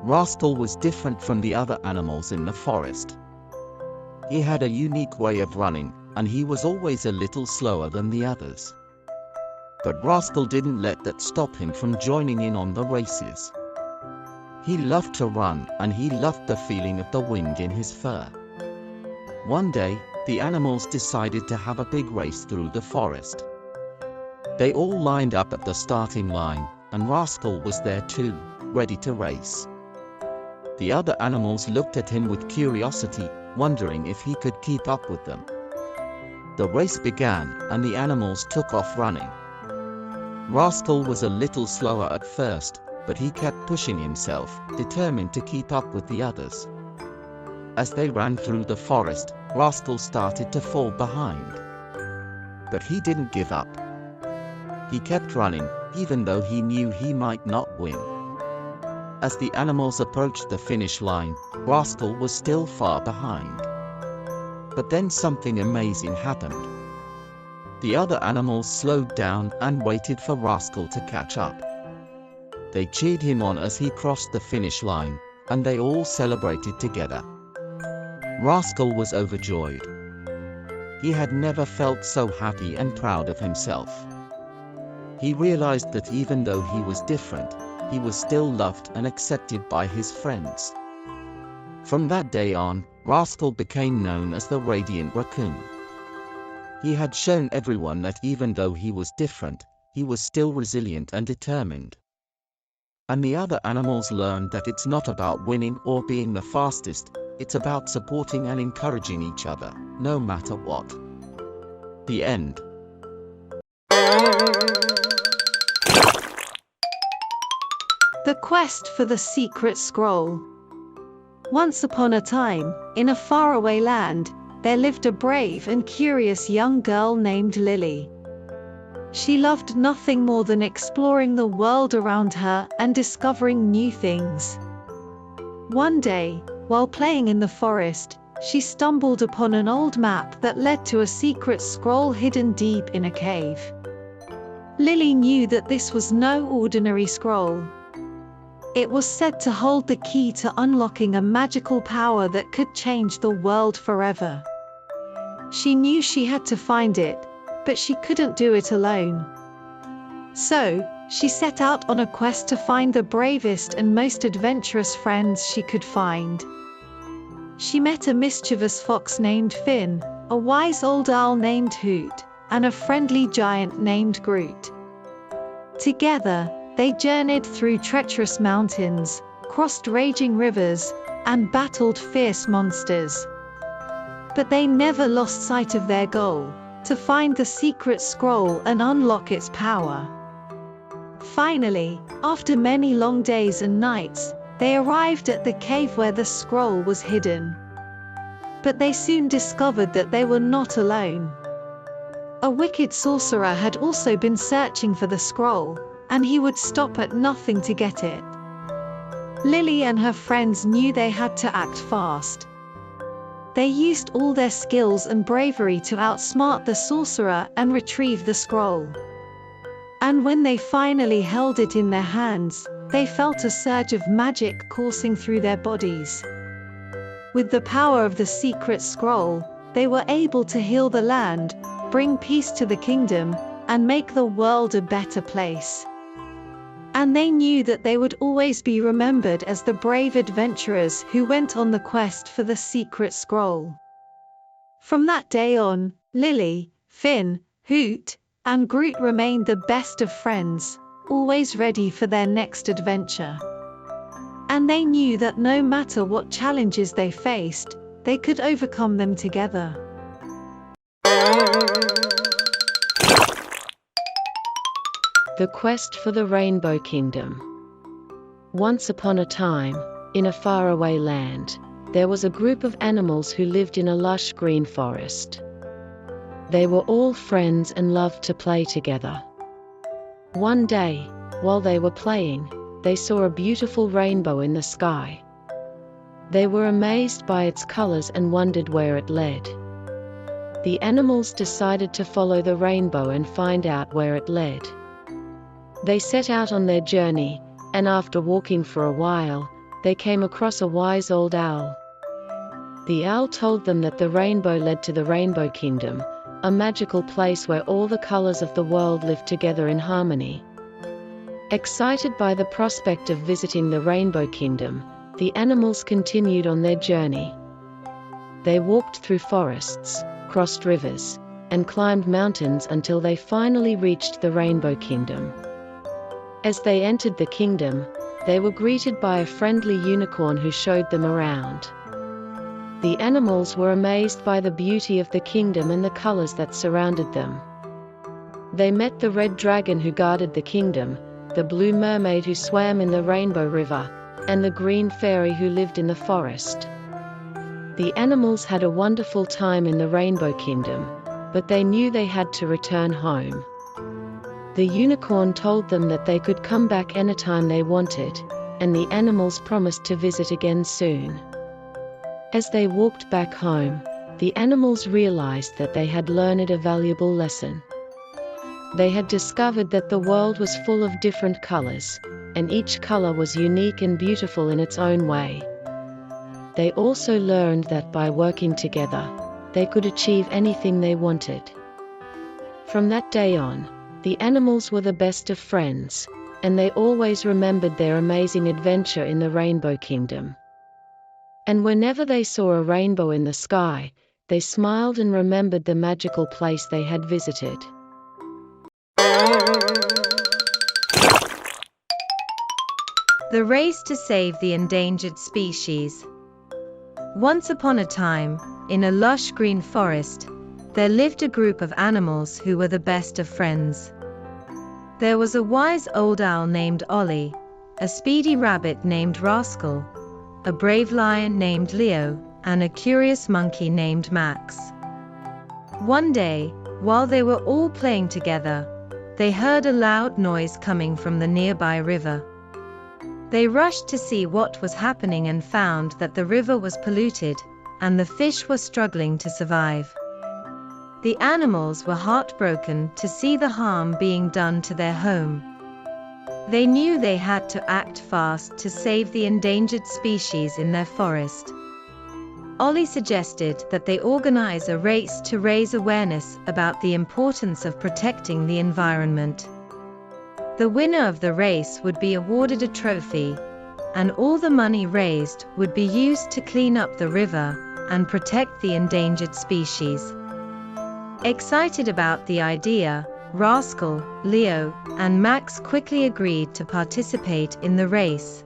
Rascal was different from the other animals in the forest. He had a unique way of running, and he was always a little slower than the others. But Rascal didn't let that stop him from joining in on the races. He loved to run, and he loved the feeling of the wind in his fur. One day, the animals decided to have a big race through the forest. They all lined up at the starting line, and Rascal was there too, ready to race. The other animals looked at him with curiosity, wondering if he could keep up with them. The race began, and the animals took off running. Rascal was a little slower at first, but he kept pushing himself, determined to keep up with the others. As they ran through the forest, Rascal started to fall behind. But he didn't give up. He kept running, even though he knew he might not win. As the animals approached the finish line, Rascal was still far behind. But then something amazing happened. The other animals slowed down and waited for Rascal to catch up. They cheered him on as he crossed the finish line, and they all celebrated together. Rascal was overjoyed. He had never felt so happy and proud of himself. He realized that even though he was different, he was still loved and accepted by his friends. From that day on, Rascal became known as the Radiant Raccoon. He had shown everyone that even though he was different, he was still resilient and determined. And the other animals learned that it's not about winning or being the fastest, it's about supporting and encouraging each other, no matter what. The end.
The Quest for the Secret Scroll. Once upon a time, in a faraway land, there lived a brave and curious young girl named Lily. She loved nothing more than exploring the world around her and discovering new things. One day, while playing in the forest, she stumbled upon an old map that led to a secret scroll hidden deep in a cave. Lily knew that this was no ordinary scroll. It was said to hold the key to unlocking a magical power that could change the world forever. She knew she had to find it, but she couldn't do it alone. So, she set out on a quest to find the bravest and most adventurous friends she could find. She met a mischievous fox named Finn, a wise old owl named Hoot, and a friendly giant named Groot. Together, they journeyed through treacherous mountains, crossed raging rivers, and battled fierce monsters. But they never lost sight of their goal, to find the secret scroll and unlock its power. Finally, after many long days and nights, they arrived at the cave where the scroll was hidden. But they soon discovered that they were not alone. A wicked sorcerer had also been searching for the scroll, and he would stop at nothing to get it. Lily and her friends knew they had to act fast. They used all their skills and bravery to outsmart the sorcerer and retrieve the scroll. And when they finally held it in their hands, they felt a surge of magic coursing through their bodies. With the power of the secret scroll, they were able to heal the land, bring peace to the kingdom, and make the world a better place. And they knew that they would always be remembered as the brave adventurers who went on the quest for the secret scroll. From that day on, Lily, Finn, Hoot, and Groot remained the best of friends, always ready for their next adventure. And they knew that no matter what challenges they faced, they could overcome them together.
The Quest for the Rainbow Kingdom. Once upon a time, in a faraway land, there was a group of animals who lived in a lush green forest. They were all friends and loved to play together. One day, while they were playing, they saw a beautiful rainbow in the sky. They were amazed by its colors and wondered where it led. The animals decided to follow the rainbow and find out where it led. They set out on their journey, and after walking for a while, they came across a wise old owl. The owl told them that the rainbow led to the Rainbow Kingdom, a magical place where all the colors of the world lived together in harmony. Excited by the prospect of visiting the Rainbow Kingdom, the animals continued on their journey. They walked through forests, crossed rivers, and climbed mountains until they finally reached the Rainbow Kingdom. As they entered the kingdom, they were greeted by a friendly unicorn who showed them around. The animals were amazed by the beauty of the kingdom and the colors that surrounded them. They met the red dragon who guarded the kingdom, the blue mermaid who swam in the Rainbow River, and the green fairy who lived in the forest. The animals had a wonderful time in the Rainbow Kingdom, but they knew they had to return home. The unicorn told them that they could come back anytime they wanted, and the animals promised to visit again soon. As they walked back home, the animals realized that they had learned a valuable lesson. They had discovered that the world was full of different colors, and each color was unique and beautiful in its own way. They also learned that by working together, they could achieve anything they wanted. From that day on, the animals were the best of friends, and they always remembered their amazing adventure in the Rainbow Kingdom. And whenever they saw a rainbow in the sky, they smiled and remembered the magical place they had visited.
The race to save the endangered species. Once upon a time, in a lush green forest, there lived a group of animals who were the best of friends. There was a wise old owl named Ollie, a speedy rabbit named Rascal, a brave lion named Leo, and a curious monkey named Max. One day, while they were all playing together, they heard a loud noise coming from the nearby river. They rushed to see what was happening and found that the river was polluted, and the fish were struggling to survive. The animals were heartbroken to see the harm being done to their home. They knew they had to act fast to save the endangered species in their forest. Ollie suggested that they organize a race to raise awareness about the importance of protecting the environment. The winner of the race would be awarded a trophy, and all the money raised would be used to clean up the river
and protect the endangered species. Excited about the idea, Rascal, Leo, and Max quickly agreed to participate in the race.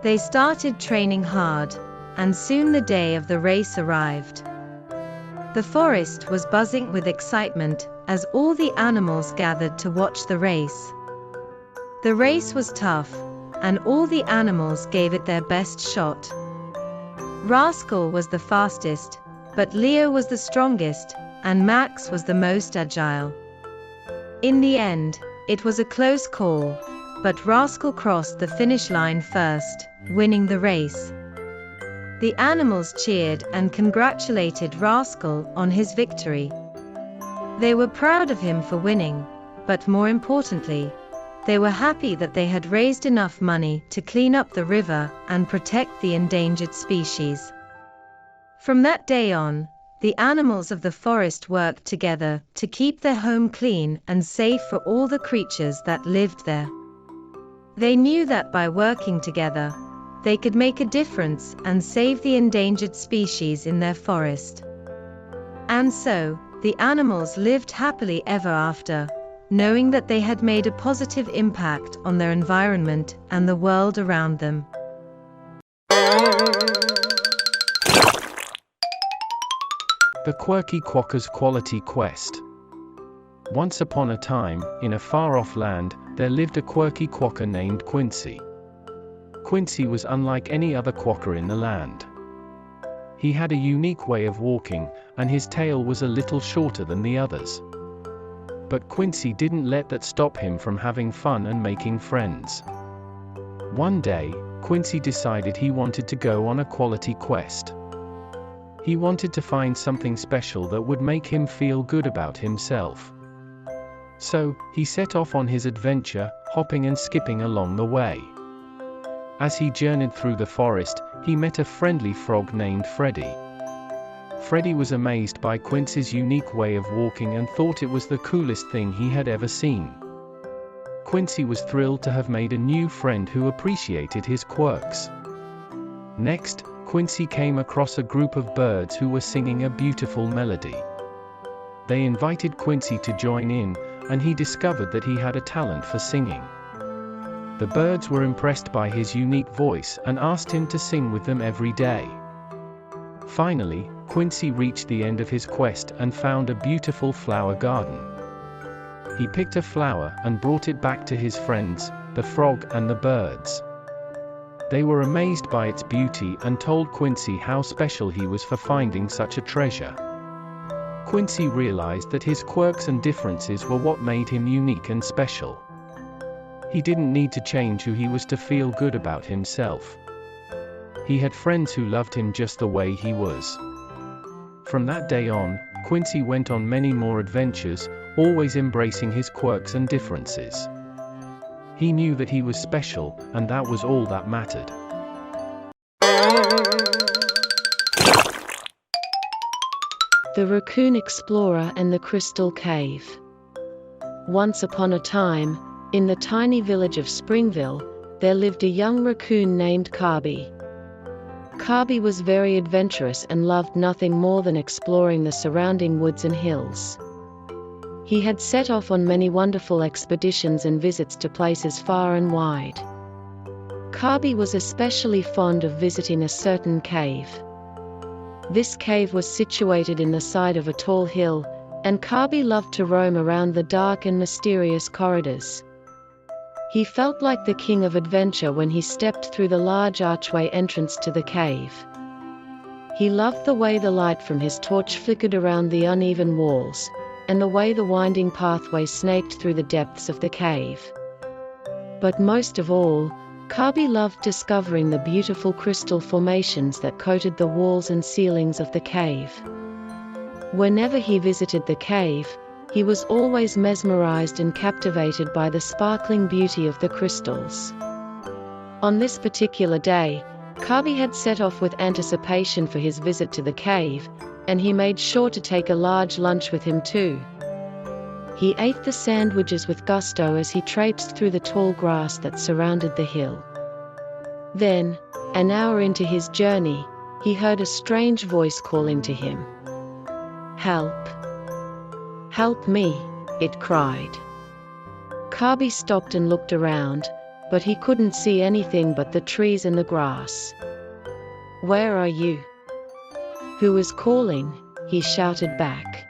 They started training hard, and soon the day of the race arrived. The forest was buzzing with excitement as all the animals gathered to watch the race. The race was tough, and all the animals gave it their best shot. Rascal was the fastest, but Leo was the strongest, and Max was the most agile. In the end, it was a close call, but Rascal crossed the finish line first, winning the race. The animals cheered and congratulated Rascal on his victory. They were proud of him for winning, but more importantly, they were happy that they had raised enough money to clean up the river and protect the endangered species. From that day on, the animals of the forest worked together to keep their home clean and safe for all the creatures that lived there. They knew that by working together, they could make a difference and save the endangered species in their forest. And so, the animals lived happily ever after, knowing that they had made a positive impact on their environment and the world around them.
The Quirky Quokker's Quality Quest. Once upon a time, in a far-off land, there lived a quirky quokker named Quincy. Quincy was unlike any other quokker in the land. He had a unique way of walking, and his tail was a little shorter than the others. But Quincy didn't let that stop him from having fun and making friends. One day, Quincy decided he wanted to go on a quality quest. He wanted to find something special that would make him feel good about himself. So, he set off on his adventure, hopping and skipping along the way. As he journeyed through the forest, he met a friendly frog named Freddy. Freddy was amazed by Quincy's unique way of walking and thought it was the coolest thing he had ever seen. Quincy was thrilled to have made a new friend who appreciated his quirks. Next, Quincy came across a group of birds who were singing a beautiful melody. They invited Quincy to join in, and he discovered that he had a talent for singing. The birds were impressed by his unique voice and asked him to sing with them every day. Finally, Quincy reached the end of his quest and found a beautiful flower garden. He picked a flower and brought it back to his friends, the frog and the birds. They were amazed by its beauty and told Quincy how special he was for finding such a treasure. Quincy realized that his quirks and differences were what made him unique and special. He didn't need to change who he was to feel good about himself. He had friends who loved him just the way he was. From that day on, Quincy went on many more adventures, always embracing his quirks and differences. He knew that he was special, and that was all that mattered.
The Raccoon Explorer and the Crystal Cave. Once upon a time, in the tiny village of Springville, there lived a young raccoon named Carby. Carby was very adventurous and loved nothing more than exploring the surrounding woods and hills. He had set off on many wonderful expeditions and visits to places far and wide. Carby was especially fond of visiting a certain cave. This cave was situated in the side of a tall hill, and Carby loved to roam around the dark and mysterious corridors. He felt like the king of adventure when he stepped through the large archway entrance to the cave. He loved the way the light from his torch flickered around the uneven walls, and the way the winding pathway snaked through the depths of the cave. But most of all, Carby loved discovering the beautiful crystal formations that coated the walls and ceilings of the cave. Whenever he visited the cave, he was always mesmerized and captivated by the sparkling beauty of the crystals. On this particular day, Carby had set off with anticipation for his visit to the cave, and he made sure to take a large lunch with him too. He ate the sandwiches with gusto as he traipsed through the tall grass that surrounded the hill. Then, an hour into his journey, he heard a strange voice calling to him. "Help! Help me!" it cried. Kabi stopped and looked around, but he couldn't see anything but the trees and the grass. "Where are you? Who is calling?" he shouted back.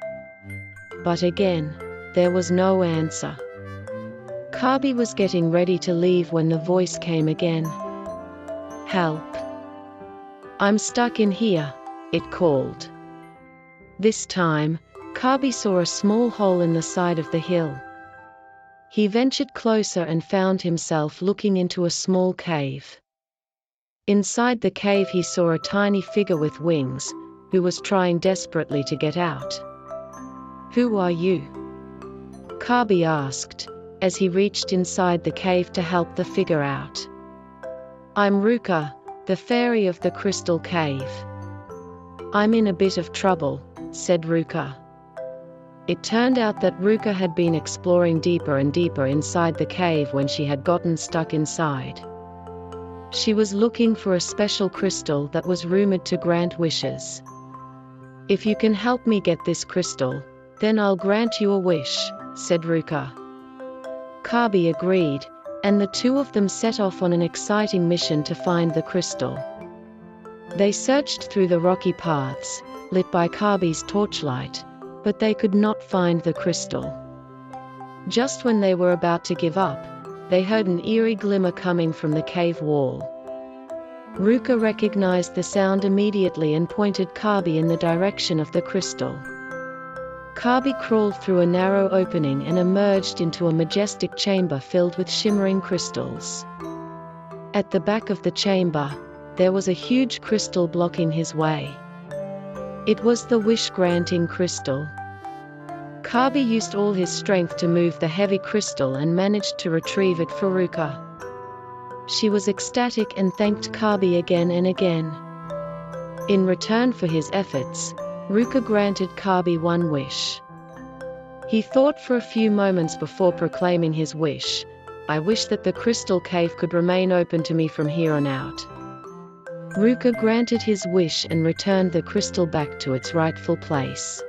But again, there was no answer. Kabi was getting ready to leave when the voice came again. "Help! I'm stuck in here," it called. This time, Kabi saw a small hole in the side of the hill. He ventured closer and found himself looking into a small cave. Inside the cave he saw a tiny figure with wings, who was trying desperately to get out. "Who are you?" Kabi asked, as he reached inside the cave to help the figure out. "I'm Ruka, the fairy of the crystal cave." "I'm in a bit of trouble," said Ruka. It turned out that Ruka had been exploring deeper and deeper inside the cave when she had gotten stuck inside. She was looking for a special crystal that was rumored to grant wishes. "If you can help me get this crystal, then I'll grant you a wish," said Ruka. Kabi agreed, and the two of them set off on an exciting mission to find the crystal. They searched through the rocky paths, lit by Kabi's torchlight, but they could not find the crystal. Just when they were about to give up, they heard an eerie glimmer coming from the cave wall. Ruka recognized the sound immediately and pointed Kabi in the direction of the crystal. Kabi crawled through a narrow opening and emerged into a majestic chamber filled with shimmering crystals. At the back of the chamber, there was a huge crystal blocking his way. It was the wish-granting crystal. Kabi used all his strength to move the heavy crystal and managed to retrieve it for Ruka. She was ecstatic and thanked Kabi again and again. In return for his efforts, Ruka granted Kabi one wish. He thought for a few moments before proclaiming his wish. "I wish that the crystal cave could remain open to me from here on out." Ruka granted his wish and returned the crystal back to its rightful place.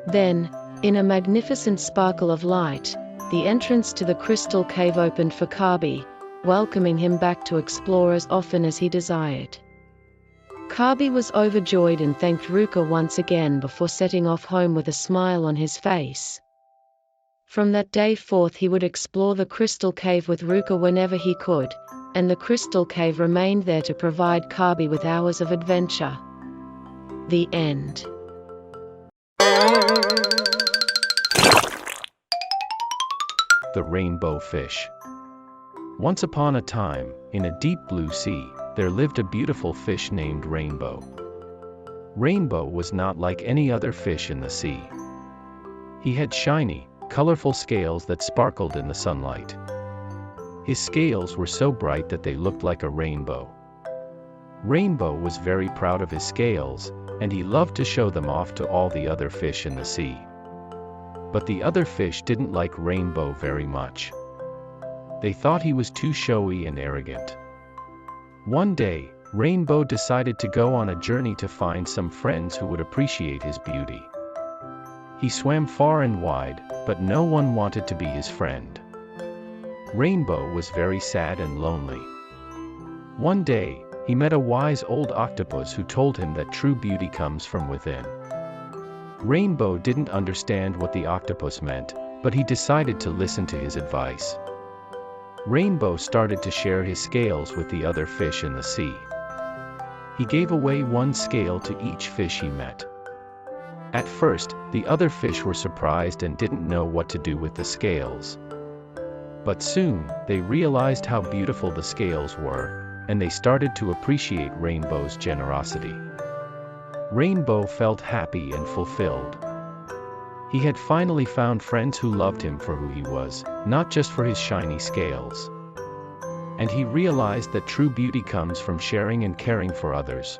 Then, in a magnificent sparkle of light, the entrance to the crystal cave opened for Kabi, welcoming him back to explore as often as he desired. Kabi was overjoyed and thanked Ruka once again before setting off home with a smile on his face. From that day forth he would explore the crystal cave with Ruka whenever he could, and the crystal cave remained there to provide Kabi with hours of adventure. The end.
The rainbow fish. Once upon a time, in a deep blue sea, there lived a beautiful fish named Rainbow. Rainbow was not like any other fish in the sea. He had shiny, colorful scales that sparkled in the sunlight. His scales were so bright that they looked like a rainbow. Rainbow was very proud of his scales, and he loved to show them off to all the other fish in the sea. But the other fish didn't like Rainbow very much. They thought he was too showy and arrogant. One day, Rainbow decided to go on a journey to find some friends who would appreciate his beauty. He swam far and wide, but no one wanted to be his friend. Rainbow was very sad and lonely. One day, he met a wise old octopus who told him that true beauty comes from within. Rainbow didn't understand what the octopus meant, but he decided to listen to his advice. Rainbow started to share his scales with the other fish in the sea. He gave away one scale to each fish he met. At first, the other fish were surprised and didn't know what to do with the scales. But soon, they realized how beautiful the scales were, and they started to appreciate Rainbow's generosity. Rainbow felt happy and fulfilled. He had finally found friends who loved him for who he was, not just for his shiny scales. And he realized that true beauty comes from sharing and caring for others.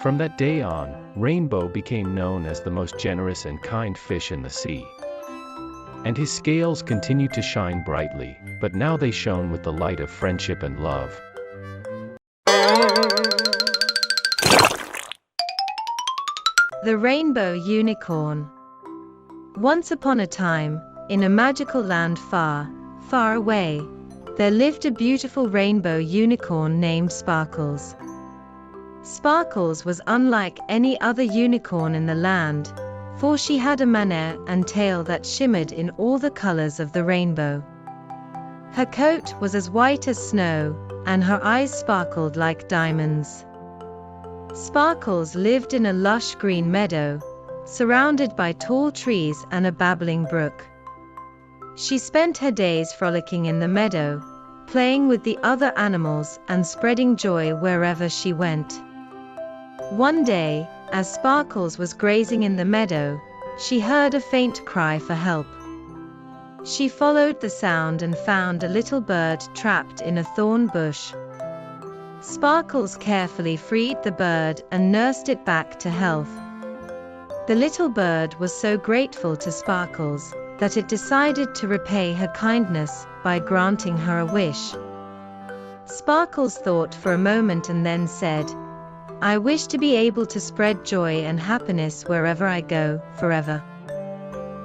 From that day on, Rainbow became known as the most generous and kind fish in the sea. And his scales continued to shine brightly, but now they shone with the light of friendship and love.
The Rainbow Unicorn. Once upon a time, in a magical land far, far away, there lived a beautiful rainbow unicorn named Sparkles. Sparkles was unlike any other unicorn in the land, for she had a mane and tail that shimmered in all the colors of the rainbow. Her coat was as white as snow, and her eyes sparkled like diamonds. Sparkles lived in a lush green meadow, surrounded by tall trees and a babbling brook. She spent her days frolicking in the meadow, playing with the other animals and spreading joy wherever she went. One day, as Sparkles was grazing in the meadow, she heard a faint cry for help. She followed the sound and found a little bird trapped in a thorn bush. Sparkles carefully freed the bird and nursed it back to health. The little bird was so grateful to Sparkles that it decided to repay her kindness by granting her a wish. Sparkles thought for a moment and then said, "I wish to be able to spread joy and happiness wherever I go, forever."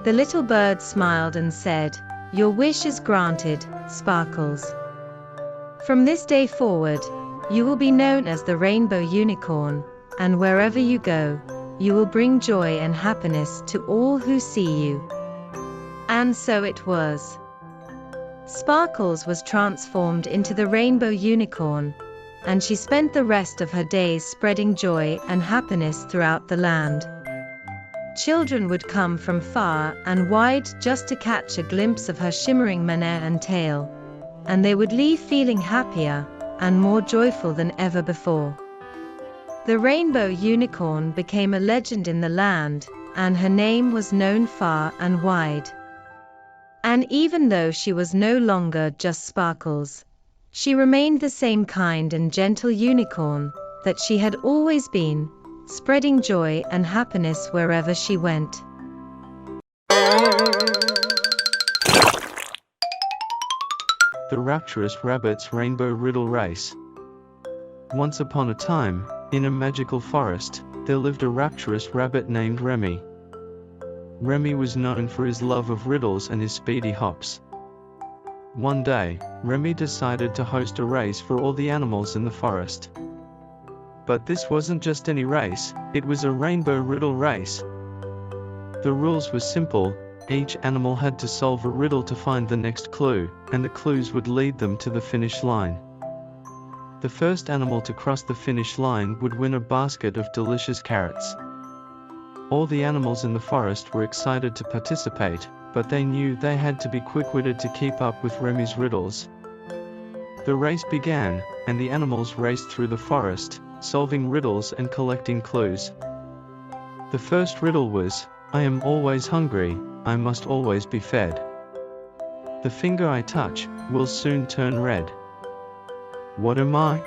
The little bird smiled and said, "Your wish is granted, Sparkles. From this day forward, you will be known as the Rainbow Unicorn, and wherever you go, you will bring joy and happiness to all who see you." And so it was. Sparkles was transformed into the Rainbow Unicorn, and she spent the rest of her days spreading joy and happiness throughout the land. Children would come from far and wide just to catch a glimpse of her shimmering mane and tail, and they would leave feeling happier and more joyful than ever before. The Rainbow Unicorn became a legend in the land, and her name was known far and wide. And even though she was no longer just Sparkles, she remained the same kind and gentle unicorn that she had always been, spreading joy and happiness wherever she went.
The Rapturous Rabbit's Rainbow Riddle Race. Once upon a time, in a magical forest, there lived a rapturous rabbit named Remy. Remy was known for his love of riddles and his speedy hops. One day, Remy decided to host a race for all the animals in the forest. But this wasn't just any race, it was a rainbow riddle race. The rules were simple. Each animal had to solve a riddle to find the next clue, and the clues would lead them to the finish line. The first animal to cross the finish line would win a basket of delicious carrots. All the animals in the forest were excited to participate, but they knew they had to be quick-witted to keep up with Remy's riddles. The race began, and the animals raced through the forest, solving riddles and collecting clues. The first riddle was, "I am always hungry, I must always be fed. The finger I touch will soon turn red. What am I?"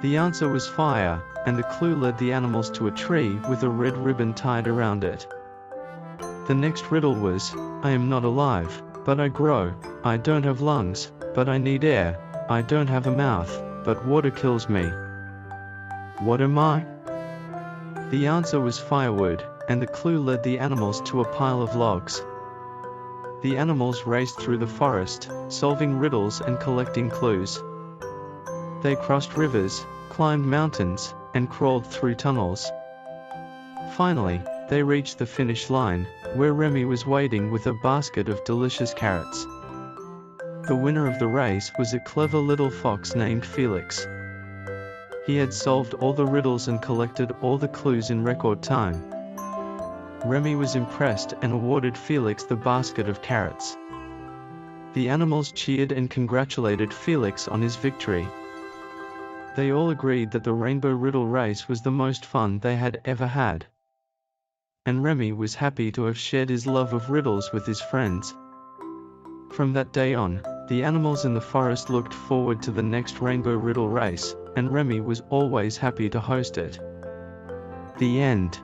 The answer was fire, and the clue led the animals to a tree with a red ribbon tied around it. The next riddle was, "I am not alive, but I grow, I don't have lungs, but I need air, I don't have a mouth, but water kills me. What am I?" The answer was firewood, and the clue led the animals to a pile of logs. The animals raced through the forest, solving riddles and collecting clues. They crossed rivers, climbed mountains, and crawled through tunnels. Finally, they reached the finish line, where Remy was waiting with a basket of delicious carrots. The winner of the race was a clever little fox named Felix. He had solved all the riddles and collected all the clues in record time. Remy was impressed and awarded Felix the basket of carrots. The animals cheered and congratulated Felix on his victory. They all agreed that the Rainbow Riddle Race was the most fun they had ever had. And Remy was happy to have shared his love of riddles with his friends. From that day on, the animals in the forest looked forward to the next Rainbow Riddle Race, and Remy was always happy to host it. The end.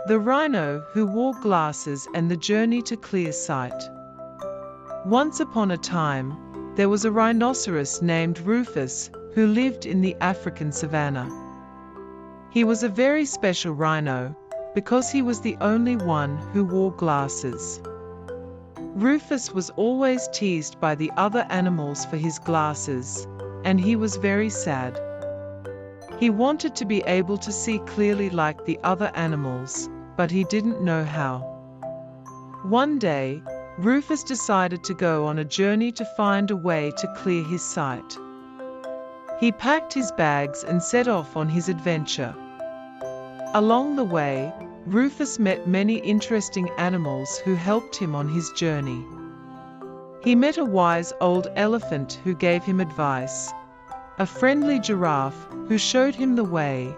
The Rhino Who Wore Glasses and the Journey to Clear Sight. Once upon a time, there was a rhinoceros named Rufus who lived in the African savanna. He was a very special rhino, because he was the only one who wore glasses. Rufus was always teased by the other animals for his glasses, and he was very sad. He wanted to be able to see clearly like the other animals, but he didn't know how. One day, Rufus decided to go on a journey to find a way to clear his sight. He packed his bags and set off on his adventure. Along the way, Rufus met many interesting animals who helped him on his journey. He met a wise old elephant who gave him advice, a friendly giraffe who showed him the way,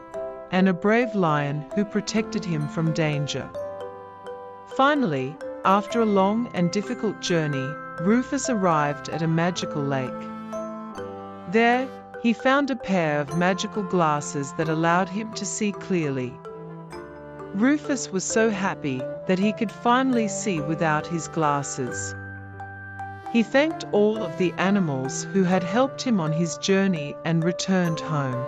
and a brave lion who protected him from danger. Finally, after a long and difficult journey, Rufus arrived at a magical lake. There, he found a pair of magical glasses that allowed him to see clearly. Rufus was so happy that he could finally see without his glasses. He thanked all of the animals who had helped him on his journey and returned home.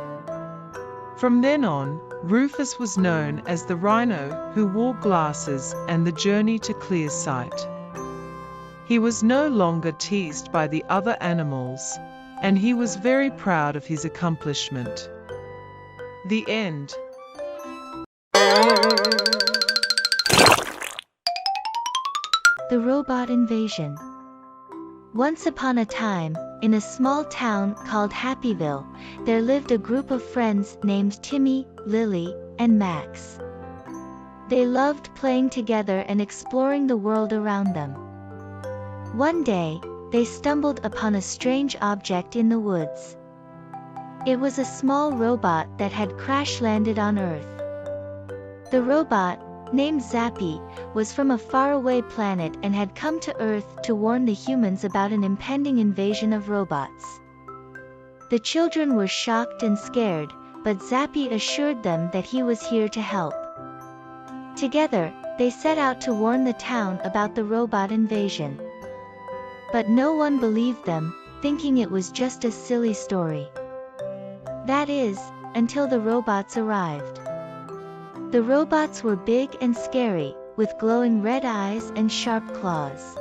From then on, Rufus was known as the rhino who wore glasses and the journey to clear sight. He was no longer teased by the other animals, and he was very proud of his accomplishment. The end.
The robot invasion. Once upon a time, in a small town called Happyville, there lived a group of friends named Timmy, Lily, and Max. They loved playing together and exploring the world around them. One day, they stumbled upon a strange object in the woods. It was a small robot that had crash-landed on Earth. The robot, named Zappy, was from a faraway planet and had come to Earth to warn the humans about an impending invasion of robots. The children were shocked and scared, but Zappy assured them that he was here to help. Together, they set out to warn the town about the robot invasion. But no one believed them, thinking it was just a silly story. That is, until the robots arrived. The robots were big and scary, with glowing red eyes and sharp claws.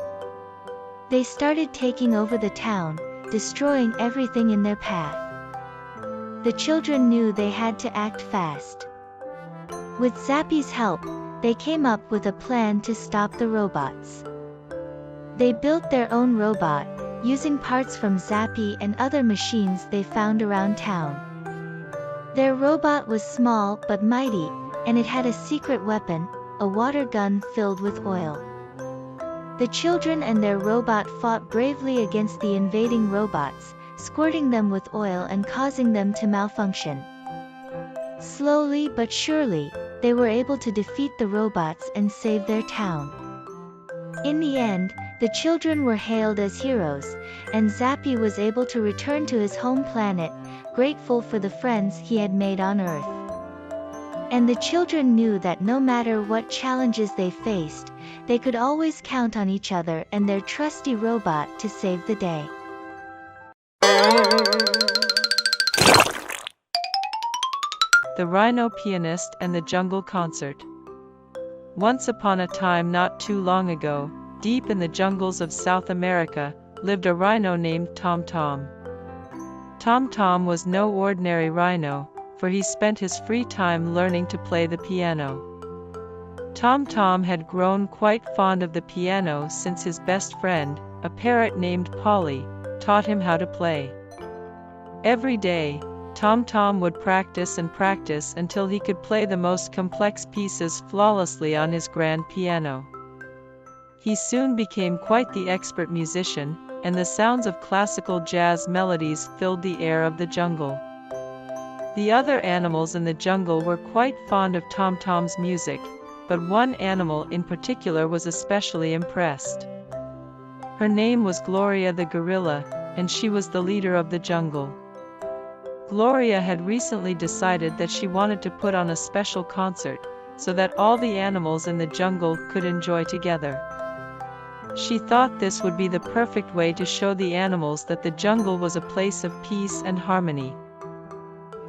They started taking over the town, destroying everything in their path. The children knew they had to act fast. With Zappy's help, they came up with a plan to stop the robots. They built their own robot, using parts from Zappy and other machines they found around town. Their robot was small but mighty, and it had a secret weapon, a water gun filled with oil. The children and their robot fought bravely against the invading robots, squirting them with oil and causing them to malfunction. Slowly but surely, they were able to defeat the robots and save their town. In the end, the children were hailed as heroes, and Zappy was able to return to his home planet, grateful for the friends he had made on Earth. And the children knew that no matter what challenges they faced, they could always count on each other and their trusty robot to save the day.
The Rhino Pianist and the Jungle Concert. Once upon a time not too long ago, deep in the jungles of South America, lived a rhino named Tom Tom. Tom Tom was no ordinary rhino, for he spent his free time learning to play the piano. Tom Tom had grown quite fond of the piano since his best friend, a parrot named Polly, taught him how to play. Every day, Tom Tom would practice and practice until he could play the most complex pieces flawlessly on his grand piano. He soon became quite the expert musician, and the sounds of classical jazz melodies filled the air of the jungle. The other animals in the jungle were quite fond of Tom Tom's music, but one animal in particular was especially impressed. Her name was Gloria the gorilla, and she was the leader of the jungle. Gloria had recently decided that she wanted to put on a special concert, so that all the animals in the jungle could enjoy together. She thought this would be the perfect way to show the animals that the jungle was a place of peace and harmony.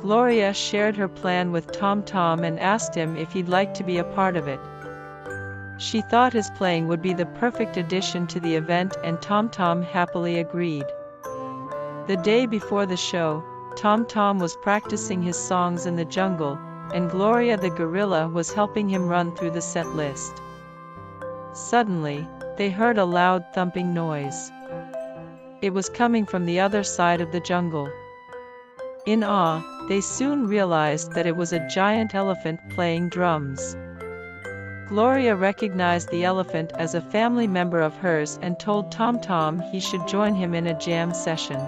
Gloria shared her plan with Tom Tom and asked him if he'd like to be a part of it. She thought his playing would be the perfect addition to the event, and Tom Tom happily agreed. The day before the show, Tom Tom was practicing his songs in the jungle, and Gloria the gorilla was helping him run through the set list. Suddenly, they heard a loud thumping noise. It was coming from the other side of the jungle. In awe, they soon realized that it was a giant elephant playing drums. Gloria recognized the elephant as a family member of hers and told Tom Tom he should join him in a jam session.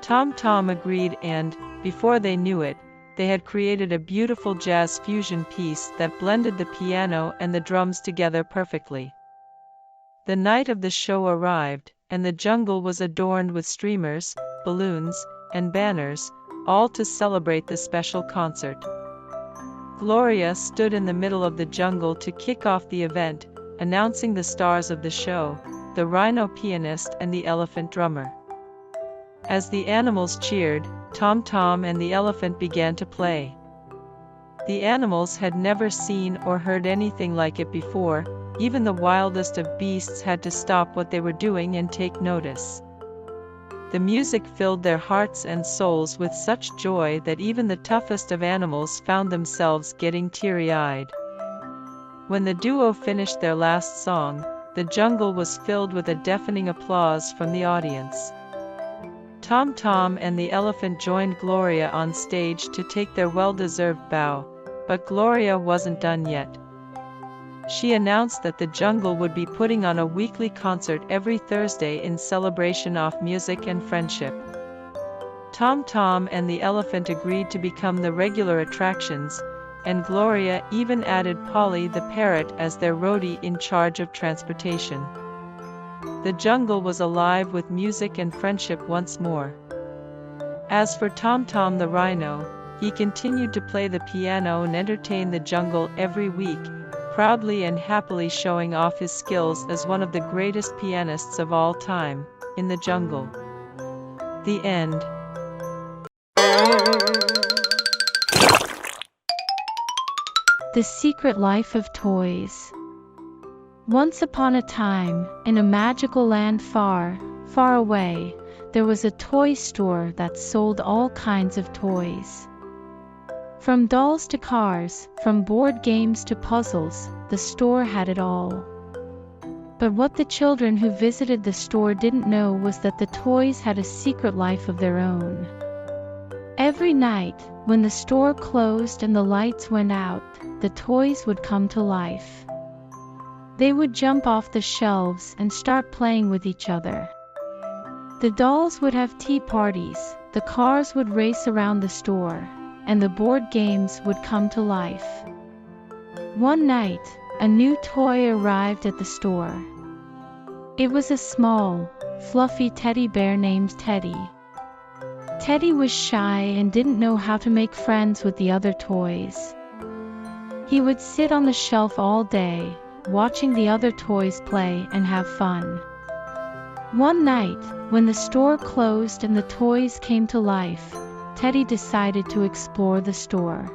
Tom Tom agreed, and, before they knew it, they had created a beautiful jazz fusion piece that blended the piano and the drums together perfectly. The night of the show arrived, and the jungle was adorned with streamers, balloons, and banners, all to celebrate the special concert. Gloria stood in the middle of the jungle to kick off the event, announcing the stars of the show, the rhino pianist and the elephant drummer. As the animals cheered, Tom Tom and the elephant began to play. The animals had never seen or heard anything like it before. Even the wildest of beasts had to stop what they were doing and take notice. The music filled their hearts and souls with such joy that even the toughest of animals found themselves getting teary-eyed. When the duo finished their last song, the jungle was filled with a deafening applause from the audience. Tom Tom and the elephant joined Gloria on stage to take their well-deserved bow, but Gloria wasn't done yet. She announced that the jungle would be putting on a weekly concert every Thursday in celebration of music and friendship. Tom Tom and the elephant agreed to become the regular attractions, and Gloria even added Polly the parrot as their roadie in charge of transportation. The jungle was alive with music and friendship once more. As for Tom Tom the rhino, he continued to play the piano and entertain the jungle every week, proudly and happily showing off his skills as one of the greatest pianists of all time, in the jungle. The end.
The Secret Life of Toys. Once upon a time, in a magical land far, far away, there was a toy store that sold all kinds of toys. From dolls to cars, from board games to puzzles, the store had it all. But what the children who visited the store didn't know was that the toys had a secret life of their own. Every night, when the store closed and the lights went out, the toys would come to life. They would jump off the shelves and start playing with each other. The dolls would have tea parties, the cars would race around the store, and the board games would come to life. One night, a new toy arrived at the store. It was a small, fluffy teddy bear named Teddy. Teddy was shy and didn't know how to make friends with the other toys. He would sit on the shelf all day, watching the other toys play and have fun. One night, when the store closed and the toys came to life, Teddy decided to explore the store.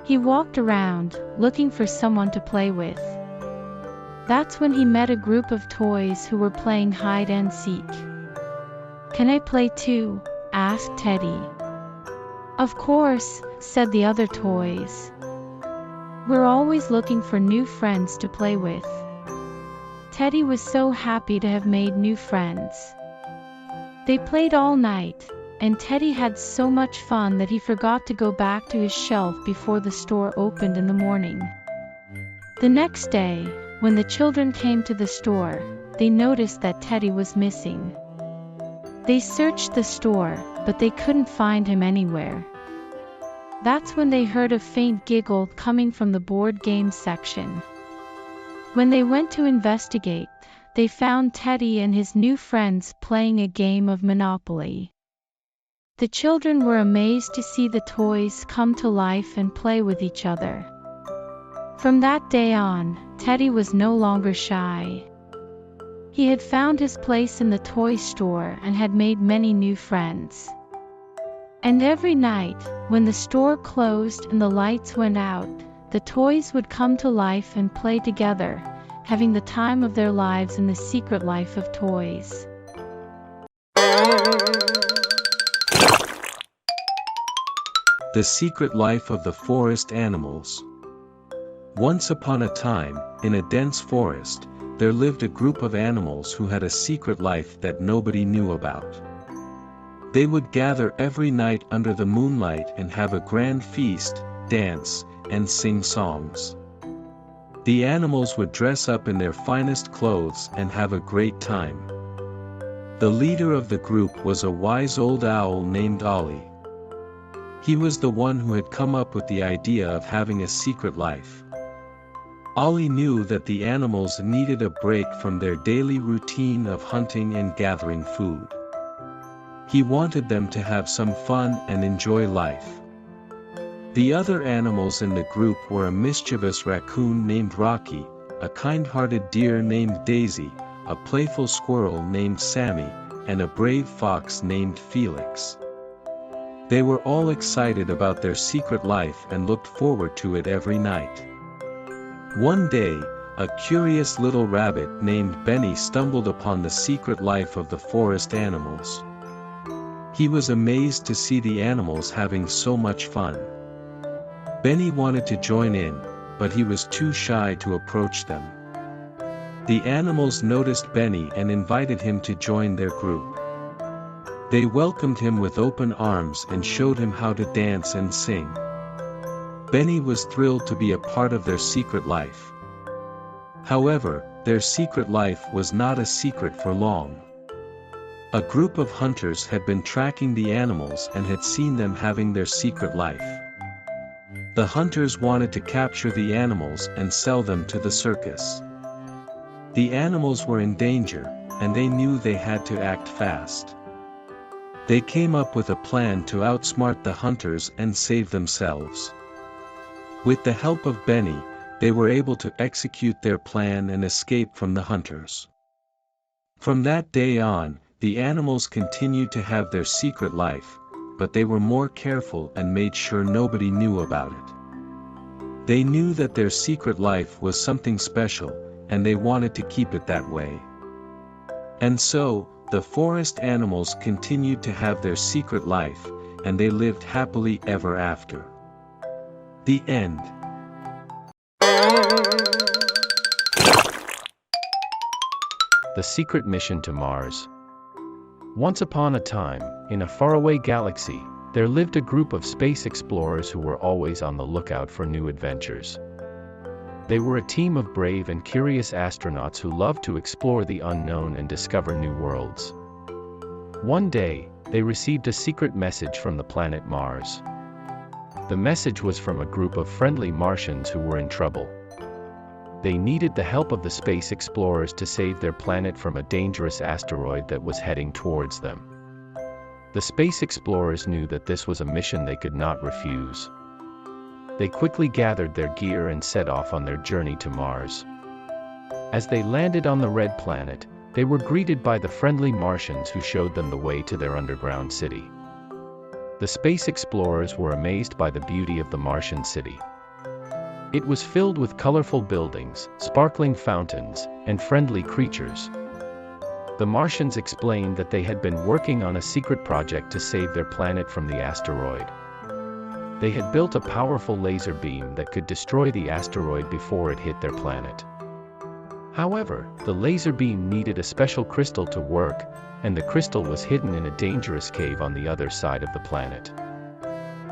He walked around, looking for someone to play with. That's when he met a group of toys who were playing hide and seek. "Can I play too?" asked Teddy. "Of course," said the other toys. "We're always looking for new friends to play with." Teddy was so happy to have made new friends. They played all night, and Teddy had so much fun that he forgot to go back to his shelf before the store opened in the morning. The next day, when the children came to the store, they noticed that Teddy was missing. They searched the store, but they couldn't find him anywhere. That's when they heard a faint giggle coming from the board game section. When they went to investigate, they found Teddy and his new friends playing a game of Monopoly. The children were amazed to see the toys come to life and play with each other. From that day on, Teddy was no longer shy. He had found his place in the toy store and had made many new friends. And every night, when the store closed and the lights went out, the toys would come to life and play together, having the time of their lives in the secret life of toys.
The Secret Life of the Forest Animals. Once upon a time, in a dense forest, there lived a group of animals who had a secret life that nobody knew about. They would gather every night under the moonlight and have a grand feast, dance, and sing songs. The animals would dress up in their finest clothes and have a great time. The leader of the group was a wise old owl named Ollie. He was the one who had come up with the idea of having a secret life. Ollie knew that the animals needed a break from their daily routine of hunting and gathering food. He wanted them to have some fun and enjoy life. The other animals in the group were a mischievous raccoon named Rocky, a kind-hearted deer named Daisy, a playful squirrel named Sammy, and a brave fox named Felix. They were all excited about their secret life and looked forward to it every night. One day, a curious little rabbit named Benny stumbled upon the secret life of the forest animals. He was amazed to see the animals having so much fun. Benny wanted to join in, but he was too shy to approach them. The animals noticed Benny and invited him to join their group. They welcomed him with open arms and showed him how to dance and sing. Benny was thrilled to be a part of their secret life. However, their secret life was not a secret for long. A group of hunters had been tracking the animals and had seen them having their secret life. The hunters wanted to capture the animals and sell them to the circus. The animals were in danger, and they knew they had to act fast. They came up with a plan to outsmart the hunters and save themselves. With the help of Benny, they were able to execute their plan and escape from the hunters. From that day on, the animals continued to have their secret life, but they were more careful and made sure nobody knew about it. They knew that their secret life was something special, and they wanted to keep it that way. And so, the forest animals continued to have their secret life, and they lived happily ever after. The end.
The Secret Mission to Mars. Once upon a time, in a faraway galaxy, there lived a group of space explorers who were always on the lookout for new adventures. They were a team of brave and curious astronauts who loved to explore the unknown and discover new worlds. One day, they received a secret message from the planet Mars. The message was from a group of friendly Martians who were in trouble. They needed the help of the space explorers to save their planet from a dangerous asteroid that was heading towards them. The space explorers knew that this was a mission they could not refuse. They quickly gathered their gear and set off on their journey to Mars. As they landed on the red planet, they were greeted by the friendly Martians who showed them the way to their underground city. The space explorers were amazed by the beauty of the Martian city. It was filled with colorful buildings, sparkling fountains, and friendly creatures. The Martians explained that they had been working on a secret project to save their planet from the asteroid. They had built a powerful laser beam that could destroy the asteroid before it hit their planet. However, the laser beam needed a special crystal to work, and the crystal was hidden in a dangerous cave on the other side of the planet.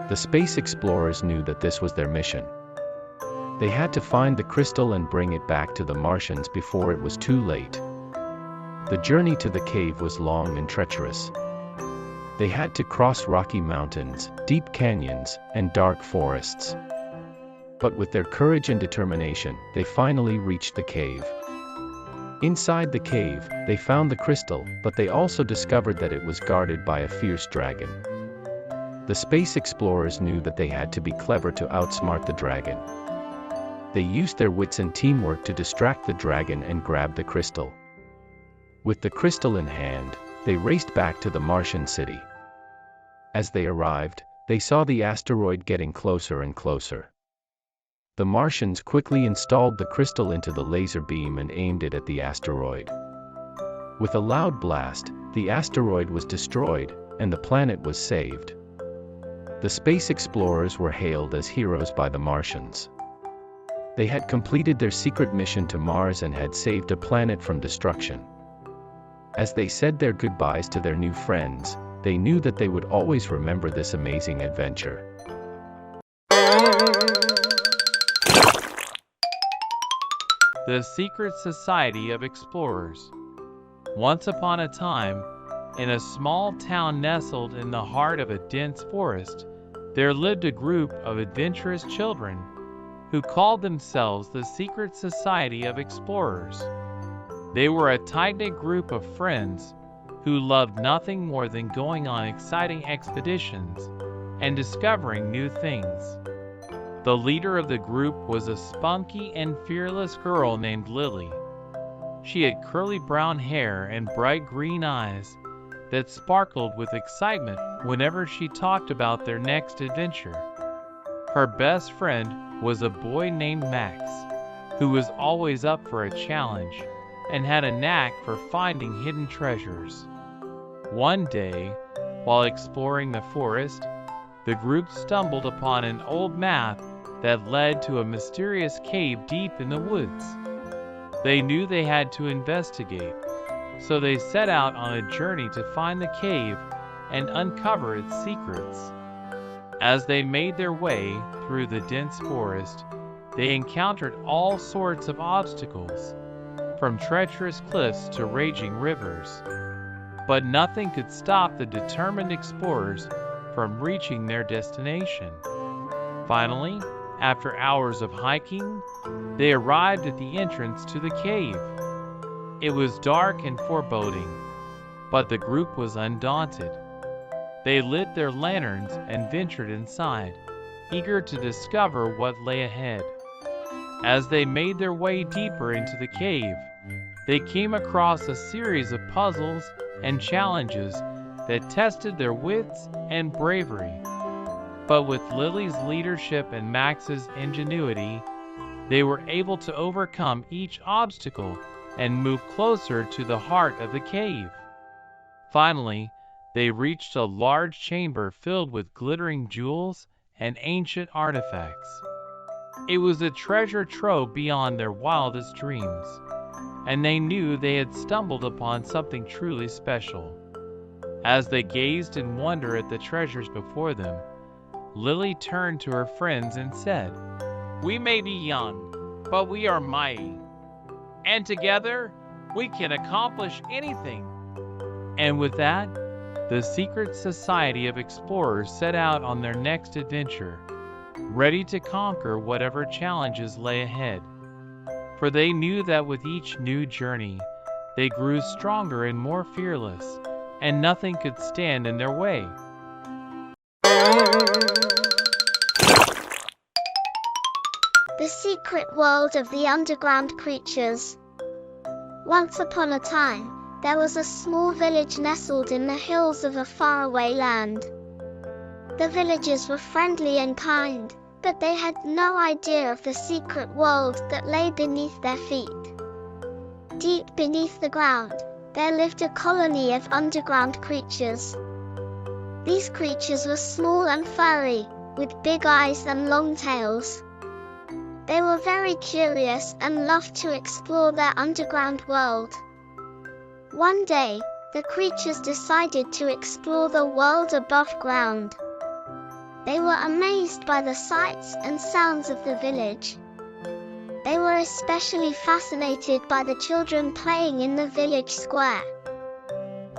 The space explorers knew that this was their mission. They had to find the crystal and bring it back to the Martians before it was too late. The journey to the cave was long and treacherous. They had to cross rocky mountains, deep canyons, and dark forests. But with their courage and determination, they finally reached the cave. Inside the cave, they found the crystal, but they also discovered that it was guarded by a fierce dragon. The space explorers knew that they had to be clever to outsmart the dragon. They used their wits and teamwork to distract the dragon and grab the crystal.
With the crystal in hand, they raced back to the Martian city. As they arrived, they saw the asteroid getting closer and closer. The Martians quickly installed the crystal into the laser beam and aimed it at the asteroid. With a loud blast, the asteroid was destroyed, and the planet was saved. The space explorers were hailed as heroes by the Martians. They had completed their secret mission to Mars and had saved a planet from destruction. As they said their goodbyes to their new friends, they knew that they would always remember this amazing adventure.
The Secret Society of Explorers. Once upon a time, in a small town nestled in the heart of a dense forest, there lived a group of adventurous children who called themselves the Secret Society of Explorers. They were a tight-knit group of friends who loved nothing more than going on exciting expeditions and discovering new things. The leader of the group was a spunky and fearless girl named Lily. She had curly brown hair and bright green eyes that sparkled with excitement whenever she talked about their next adventure. Her best friend was a boy named Max, who was always up for a challenge and had a knack for finding hidden treasures. One day, while exploring the forest, the group stumbled upon an old map that led to a mysterious cave deep in the woods. They knew they had to investigate, so they set out on a journey to find the cave and uncover its secrets. As they made their way through the dense forest, they encountered all sorts of obstacles, from treacherous cliffs to raging rivers. But nothing could stop the determined explorers from reaching their destination. Finally, after hours of hiking, they arrived at the entrance to the cave. It was dark and foreboding, but the group was undaunted. They lit their lanterns and ventured inside, eager to discover what lay ahead. As they made their way deeper into the cave, they came across a series of puzzles and challenges that tested their wits and bravery. But with Lily's leadership and Max's ingenuity, they were able to overcome each obstacle and move closer to the heart of the cave. Finally, they reached a large chamber filled with glittering jewels and ancient artifacts. It was a treasure trove beyond their wildest dreams, and they knew they had stumbled upon something truly special. As they gazed in wonder at the treasures before them, Lily turned to her friends and said, "We may be young, but we are mighty, and together we can accomplish anything." And with that, the Secret Society of Explorers set out on their next adventure, ready to conquer whatever challenges lay ahead. For they knew that with each new journey, they grew stronger and more fearless, and nothing could stand in their way.
The Secret World of the Underground Creatures. Once upon a time, there was a small village nestled in the hills of a faraway land. The villagers were friendly and kind, but they had no idea of the secret world that lay beneath their feet. Deep beneath the ground, there lived a colony of underground creatures. These creatures were small and furry, with big eyes and long tails. They were very curious and loved to explore their underground world. One day, the creatures decided to explore the world above ground. They were amazed by the sights and sounds of the village. They were especially fascinated by the children playing in the village square.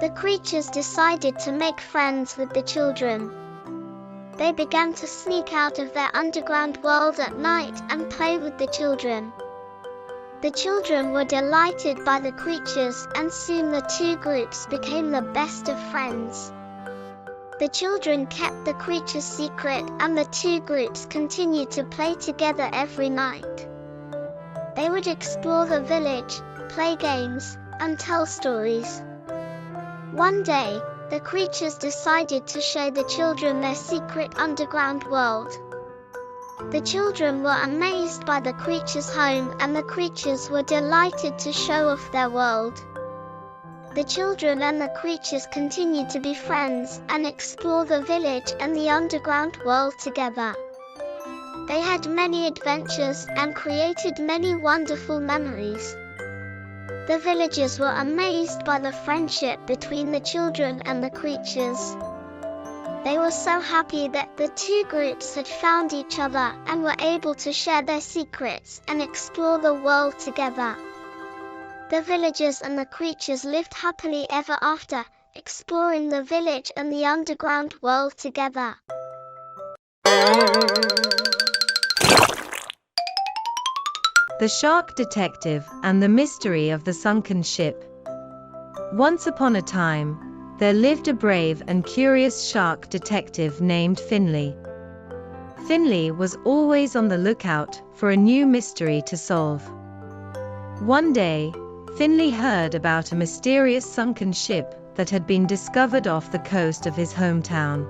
The creatures decided to make friends with the children. They began to sneak out of their underground world at night and play with the children. The children were delighted by the creatures, and soon the two groups became the best of friends. The children kept the creatures secret, and the two groups continued to play together every night. They would explore the village, play games, and tell stories. One day, the creatures decided to show the children their secret underground world. The children were amazed by the creatures' home, and the creatures were delighted to show off their world. The children and the creatures continued to be friends and explore the village and the underground world together. They had many adventures and created many wonderful memories. The villagers were amazed by the friendship between the children and the creatures. They were so happy that the two groups had found each other and were able to share their secrets and explore the world together. The villagers and the creatures lived happily ever after, exploring the village and the underground world together.
The Shark Detective and the Mystery of the Sunken Ship. Once upon a time, there lived a brave and curious shark detective named Finley. Finley was always on the lookout for a new mystery to solve. One day, Finley heard about a mysterious sunken ship that had been discovered off the coast of his hometown.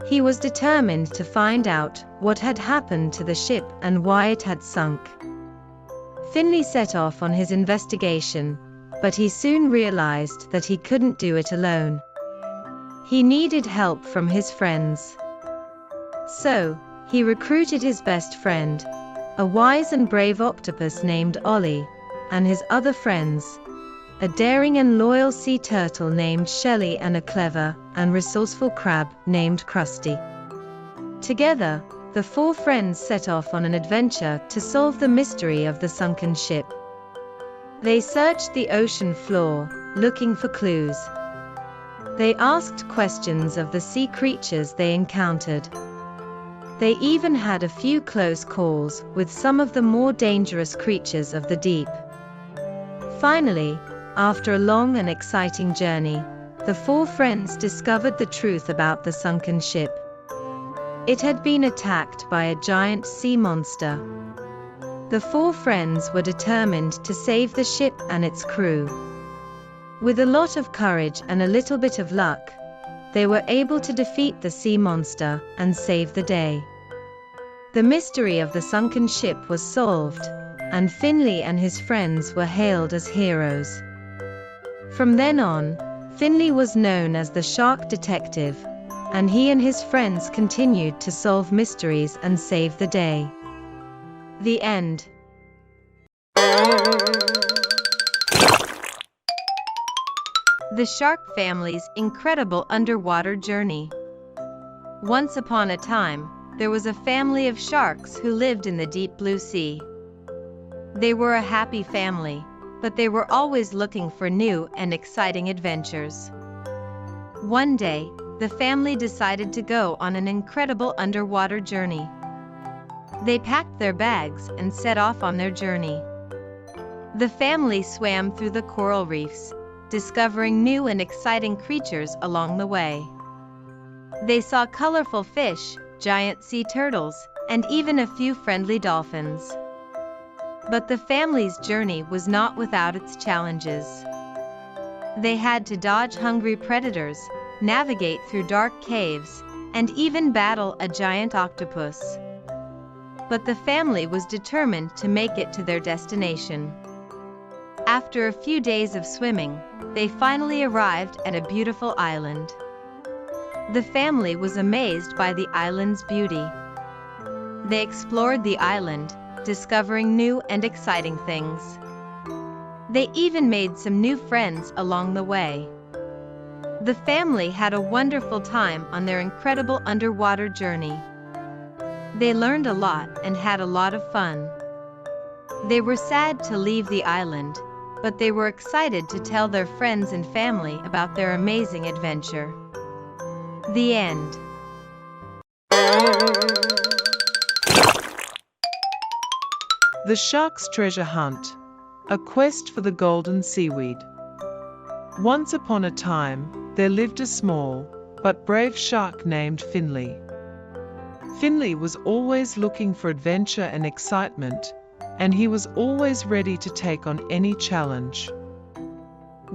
He was determined to find out what had happened to the ship and why it had sunk. Finley set off on his investigation, but he soon realized that he couldn't do it alone. He needed help from his friends. So, he recruited his best friend, a wise and brave octopus named Ollie, and his other friends, a daring and loyal sea turtle named Shelley and a clever and resourceful crab named Krusty. Together, the four friends set off on an adventure to solve the mystery of the sunken ship. They searched the ocean floor, looking for clues. They asked questions of the sea creatures they encountered. They even had a few close calls with some of the more dangerous creatures of the deep. Finally, after a long and exciting journey, the four friends discovered the truth about the sunken ship. It had been attacked by a giant sea monster. The four friends were determined to save the ship and its crew. With a lot of courage and a little bit of luck, they were able to defeat the sea monster and save the day. The mystery of the sunken ship was solved, and Finley and his friends were hailed as heroes. From then on, Finley was known as the Shark Detective, and he and his friends continued to solve mysteries and save the day. The end. The Shark Family's Incredible Underwater Journey. Once upon a time, there was a family of sharks who lived in the deep blue sea. They were a happy family, but they were always looking for new and exciting adventures. One day, the family decided to go on an incredible underwater journey. They packed their bags and set off on their journey. The family swam through the coral reefs, discovering new and exciting creatures along the way. They saw colorful fish, giant sea turtles, and even a few friendly dolphins. But the family's journey was not without its challenges. They had to dodge hungry predators, navigate through dark caves, and even battle a giant octopus. But the family was determined to make it to their destination. After a few days of swimming, they finally arrived at a beautiful island. The family was amazed by the island's beauty. They explored the island, discovering new and exciting things. They even made some new friends along the way. The family had a wonderful time on their incredible underwater journey. They learned a lot and had a lot of fun. They were sad to leave the island, but they were excited to tell their friends and family about their amazing adventure. The end.
The Shark's Treasure Hunt, a quest for the golden seaweed. Once upon a time, there lived a small, but brave shark named Finley. Finley was always looking for adventure and excitement, and he was always ready to take on any challenge.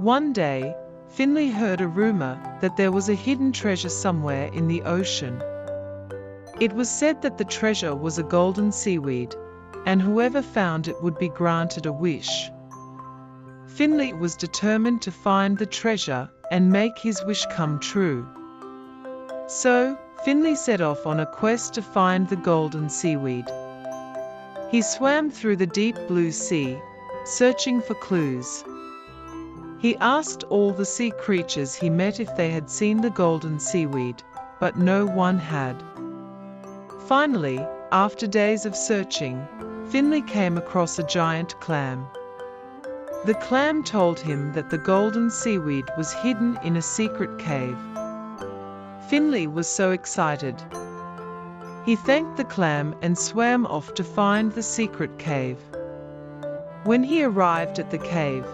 One day, Finley heard a rumor that there was a hidden treasure somewhere in the ocean. It was said that the treasure was a golden seaweed, and whoever found it would be granted a wish. Finley was determined to find the treasure and make his wish come true. So, Finley set off on a quest to find the golden seaweed. He swam through the deep blue sea, searching for clues. He asked all the sea creatures he met if they had seen the golden seaweed, but no one had. Finally, after days of searching, Finley came across a giant clam. The clam told him that the golden seaweed was hidden in a secret cave. Finley was so excited. He thanked the clam and swam off to find the secret cave. When he arrived at the cave,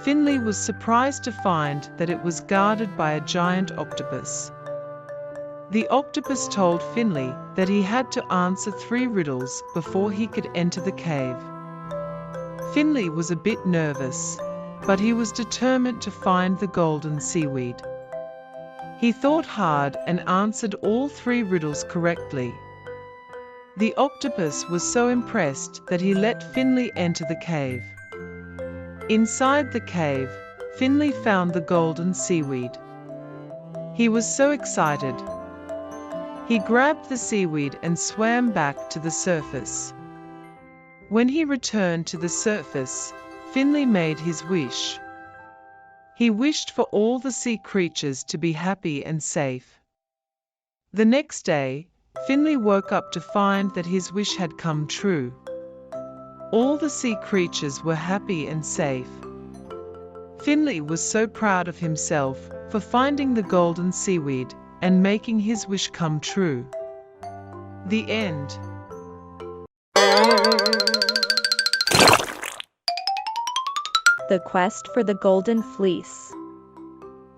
Finley was surprised to find that it was guarded by a giant octopus. The octopus told Finley that he had to answer 3 riddles before he could enter the cave. Finley was a bit nervous, but he was determined to find the golden seaweed. He thought hard and answered all 3 riddles correctly. The octopus was so impressed that he let Finley enter the cave. Inside the cave, Finley found the golden seaweed. He was so excited. He grabbed the seaweed and swam back to the surface. When he returned to the surface, Finley made his wish. He wished for all the sea creatures to be happy and safe. The next day, Finley woke up to find that his wish had come true. All the sea creatures were happy and safe. Finley was so proud of himself for finding the golden seaweed and making his wish come true. The end.
The Quest for the Golden Fleece.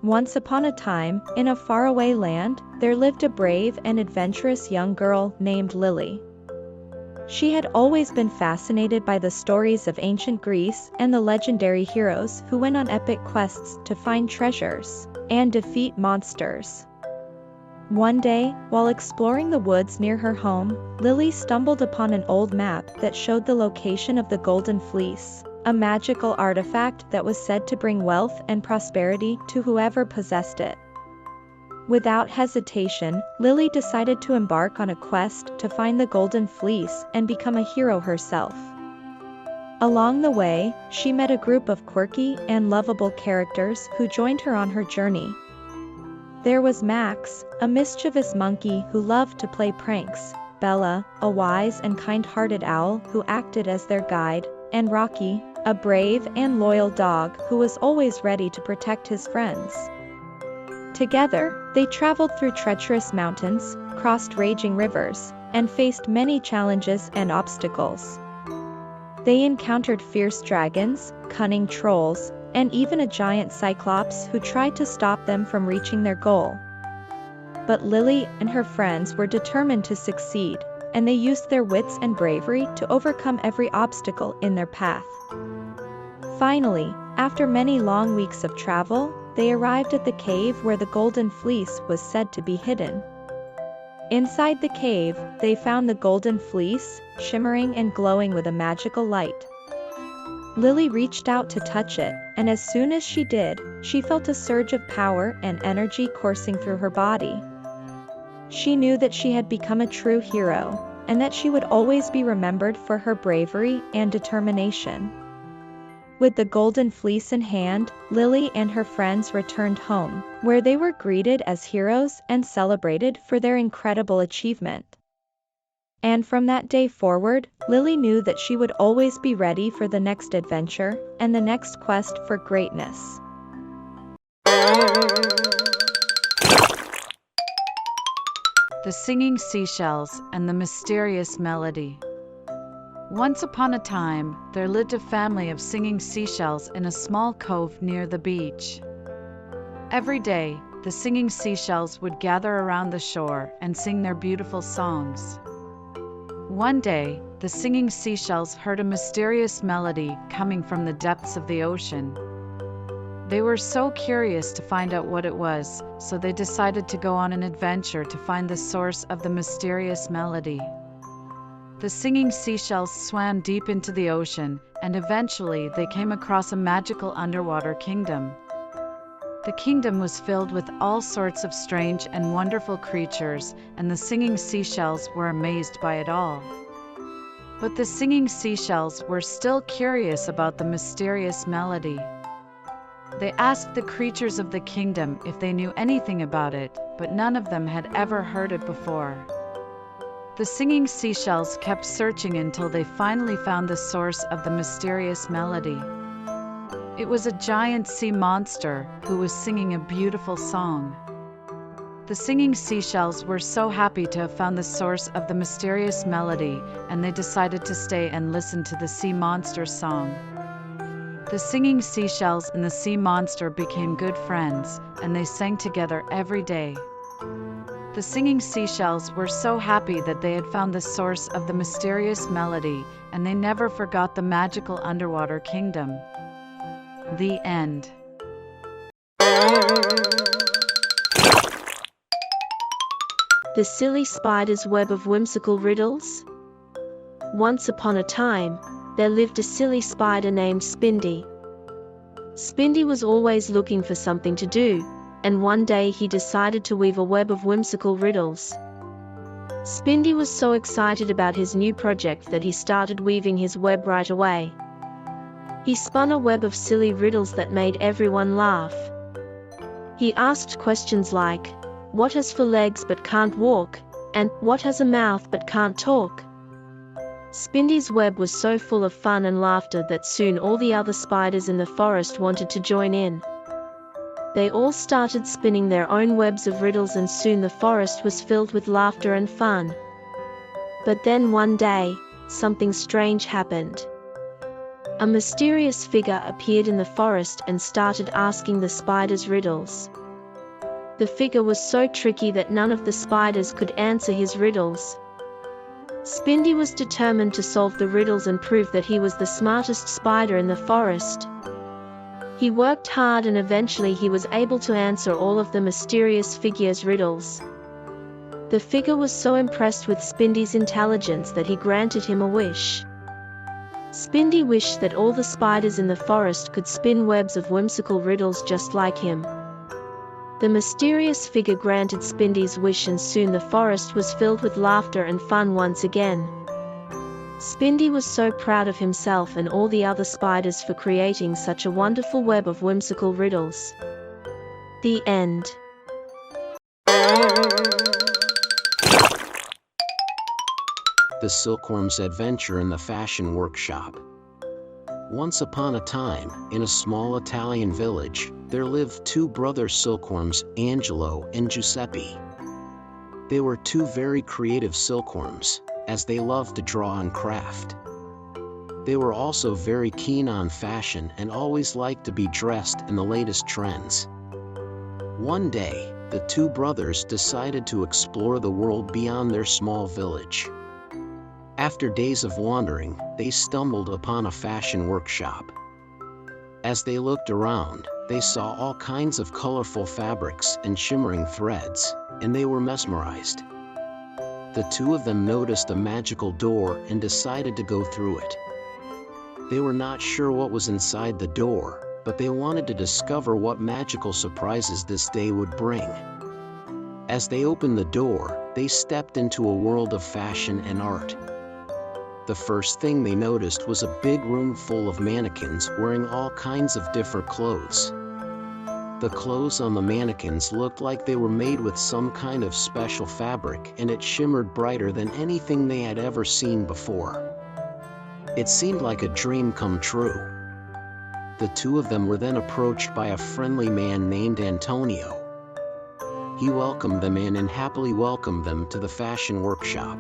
Once upon a time, in a faraway land, there lived a brave and adventurous young girl named Lily. She had always been fascinated by the stories of ancient Greece and the legendary heroes who went on epic quests to find treasures and defeat monsters. One day, while exploring the woods near her home, Lily stumbled upon an old map that showed the location of the Golden Fleece, a magical artifact that was said to bring wealth and prosperity to whoever possessed it. Without hesitation, Lily decided to embark on a quest to find the Golden Fleece and become a hero herself. Along the way, she met a group of quirky and lovable characters who joined her on her journey. There was Max, a mischievous monkey who loved to play pranks, Bella, a wise and kind-hearted owl who acted as their guide, and Rocky, a brave and loyal dog who was always ready to protect his friends. Together, they traveled through treacherous mountains, crossed raging rivers, and faced many challenges and obstacles. They encountered fierce dragons, cunning trolls, and even a giant cyclops who tried to stop them from reaching their goal. But Lily and her friends were determined to succeed, and they used their wits and bravery to overcome every obstacle in their path. Finally, after many long weeks of travel, they arrived at the cave where the Golden Fleece was said to be hidden. Inside the cave, they found the Golden Fleece, shimmering and glowing with a magical light. Lily reached out to touch it, and as soon as she did, she felt a surge of power and energy coursing through her body. She knew that she had become a true hero, and that she would always be remembered for her bravery and determination. With the Golden Fleece in hand, Lily and her friends returned home, where they were greeted as heroes and celebrated for their incredible achievement. And from that day forward, Lily knew that she would always be ready for the next adventure and the next quest for greatness.
The Singing Seashells and the Mysterious Melody. Once upon a time, there lived a family of singing seashells in a small cove near the beach. Every day, the singing seashells would gather around the shore and sing their beautiful songs. One day, the singing seashells heard a mysterious melody coming from the depths of the ocean. They were so curious to find out what it was, so they decided to go on an adventure to find the source of the mysterious melody. The singing seashells swam deep into the ocean, and eventually they came across a magical underwater kingdom. The kingdom was filled with all sorts of strange and wonderful creatures, and the singing seashells were amazed by it all. But the singing seashells were still curious about the mysterious melody. They asked the creatures of the kingdom if they knew anything about it, but none of them had ever heard it before. The singing seashells kept searching until they finally found the source of the mysterious melody. It was a giant sea monster who was singing a beautiful song. The singing seashells were so happy to have found the source of the mysterious melody, and they decided to stay and listen to the sea monster's song. The singing seashells and the sea monster became good friends, and they sang together every day. The singing seashells were so happy that they had found the source of the mysterious melody, and they never forgot the magical underwater kingdom. The end.
The Silly Spider's Web of Whimsical Riddles. Once upon a time, there lived a silly spider named Spindy. Spindy was always looking for something to do, and one day he decided to weave a web of whimsical riddles. Spindy was so excited about his new project that he started weaving his web right away. He spun a web of silly riddles that made everyone laugh. He asked questions like, "What has 4 legs but can't walk?" and "What has a mouth but can't talk?" Spindy's web was so full of fun and laughter that soon all the other spiders in the forest wanted to join in. They all started spinning their own webs of riddles, and soon the forest was filled with laughter and fun. But then one day, something strange happened. A mysterious figure appeared in the forest and started asking the spiders riddles. The figure was so tricky that none of the spiders could answer his riddles. Spindy was determined to solve the riddles and prove that he was the smartest spider in the forest. He worked hard and eventually he was able to answer all of the mysterious figure's riddles. The figure was so impressed with Spindy's intelligence that he granted him a wish. Spindy wished that all the spiders in the forest could spin webs of whimsical riddles just like him. The mysterious figure granted Spindy's wish, and soon the forest was filled with laughter and fun once again. Spindy was so proud of himself and all the other spiders for creating such a wonderful web of whimsical riddles. The end.
The Silkworm's Adventure in the Fashion Workshop. Once upon a time, in a small Italian village, there lived 2 brother silkworms, Angelo and Giuseppe. They were 2 very creative silkworms, as they loved to draw and craft. They were also very keen on fashion and always liked to be dressed in the latest trends. One day, the 2 brothers decided to explore the world beyond their small village. After days of wandering, they stumbled upon a fashion workshop. As they looked around, they saw all kinds of colorful fabrics and shimmering threads, and they were mesmerized. The 2 of them noticed a magical door and decided to go through it. They were not sure what was inside the door, but they wanted to discover what magical surprises this day would bring. As they opened the door, they stepped into a world of fashion and art. The first thing they noticed was a big room full of mannequins wearing all kinds of different clothes. The clothes on the mannequins looked like they were made with some kind of special fabric, and it shimmered brighter than anything they had ever seen before. It seemed like a dream come true. The 2 of them were then approached by a friendly man named Antonio. He welcomed them in and happily welcomed them to the fashion workshop.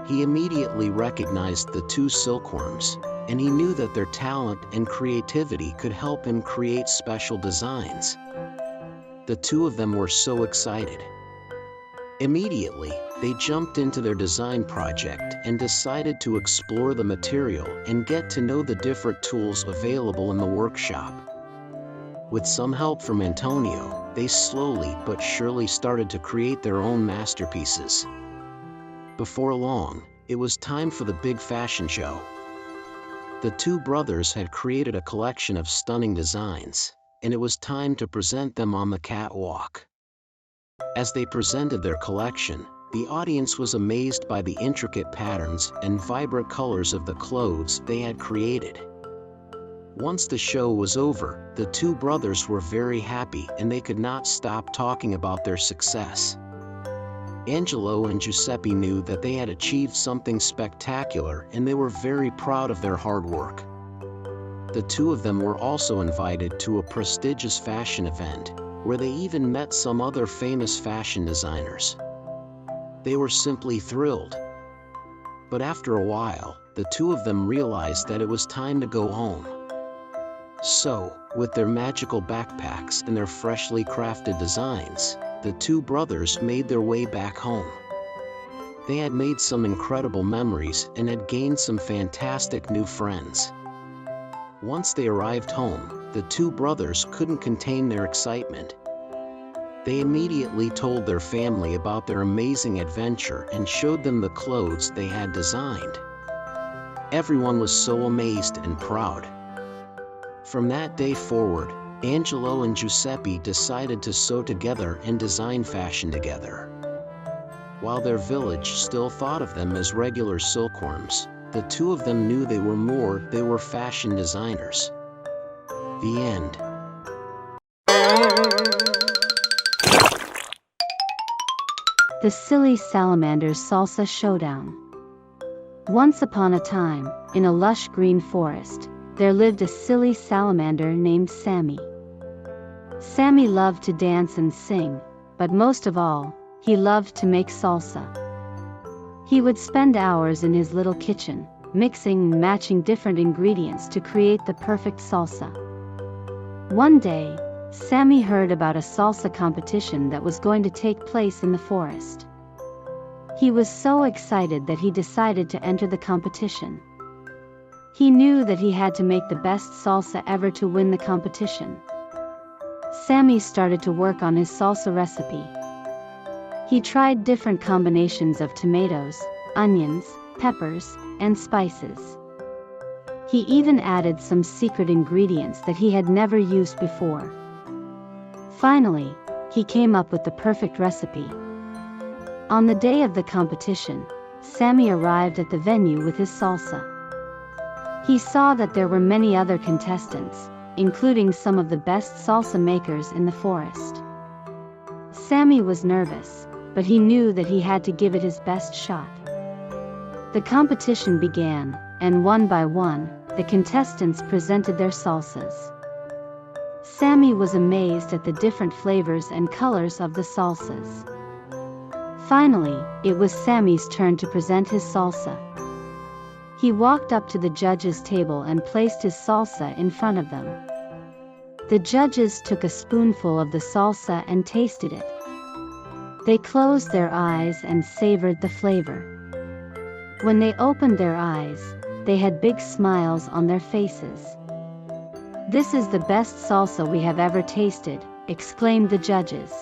He immediately recognized the 2 silkworms, and he knew that their talent and creativity could help him create special designs. The 2 of them were so excited. Immediately, they jumped into their design project and decided to explore the material and get to know the different tools available in the workshop. With some help from Antonio, they slowly but surely started to create their own masterpieces. Before long, it was time for the big fashion show. The two brothers had created a collection of stunning designs, and it was time to present them on the catwalk. As they presented their collection, the audience was amazed by the intricate patterns and vibrant colors of the clothes they had created. Once the show was over, the two brothers were very happy and they could not stop talking about their success. Angelo and Giuseppe knew that they had achieved something spectacular and they were very proud of their hard work. The two of them were also invited to a prestigious fashion event, where they even met some other famous fashion designers. They were simply thrilled. But after a while, the two of them realized that it was time to go home. So, with their magical backpacks and their freshly crafted designs, the two brothers made their way back home. They had made some incredible memories and had gained some fantastic new friends. Once they arrived home, the two brothers couldn't contain their excitement. They immediately told their family about their amazing adventure and showed them the clothes they had designed. Everyone was so amazed and proud. From that day forward, Angelo and Giuseppe decided to sew together and design fashion together. While their village still thought of them as regular silkworms, the two of them knew they were more, they were fashion designers. The end.
The Silly Salamanders Salsa Showdown. Once upon a time, in a lush green forest, there lived a silly salamander named Sammy. Sammy loved to dance and sing, but most of all, he loved to make salsa. He would spend hours in his little kitchen, mixing and matching different ingredients to create the perfect salsa. One day, Sammy heard about a salsa competition that was going to take place in the forest. He was so excited that he decided to enter the competition. He knew that he had to make the best salsa ever to win the competition. Sammy started to work on his salsa recipe. He tried different combinations of tomatoes, onions, peppers, and spices. He even added some secret ingredients that he had never used before. Finally, he came up with the perfect recipe. On the day of the competition, Sammy arrived at the venue with his salsa. He saw that there were many other contestants, including some of the best salsa makers in the forest. Sammy was nervous, but he knew that he had to give it his best shot. The competition began, and one by one, the contestants presented their salsas. Sammy was amazed at the different flavors and colors of the salsas. Finally, it was Sammy's turn to present his salsa. He walked up to the judges' table and placed his salsa in front of them. The judges took a spoonful of the salsa and tasted it. They closed their eyes and savored the flavor. When they opened their eyes, they had big smiles on their faces. "This is the best salsa we have ever tasted," exclaimed the judges.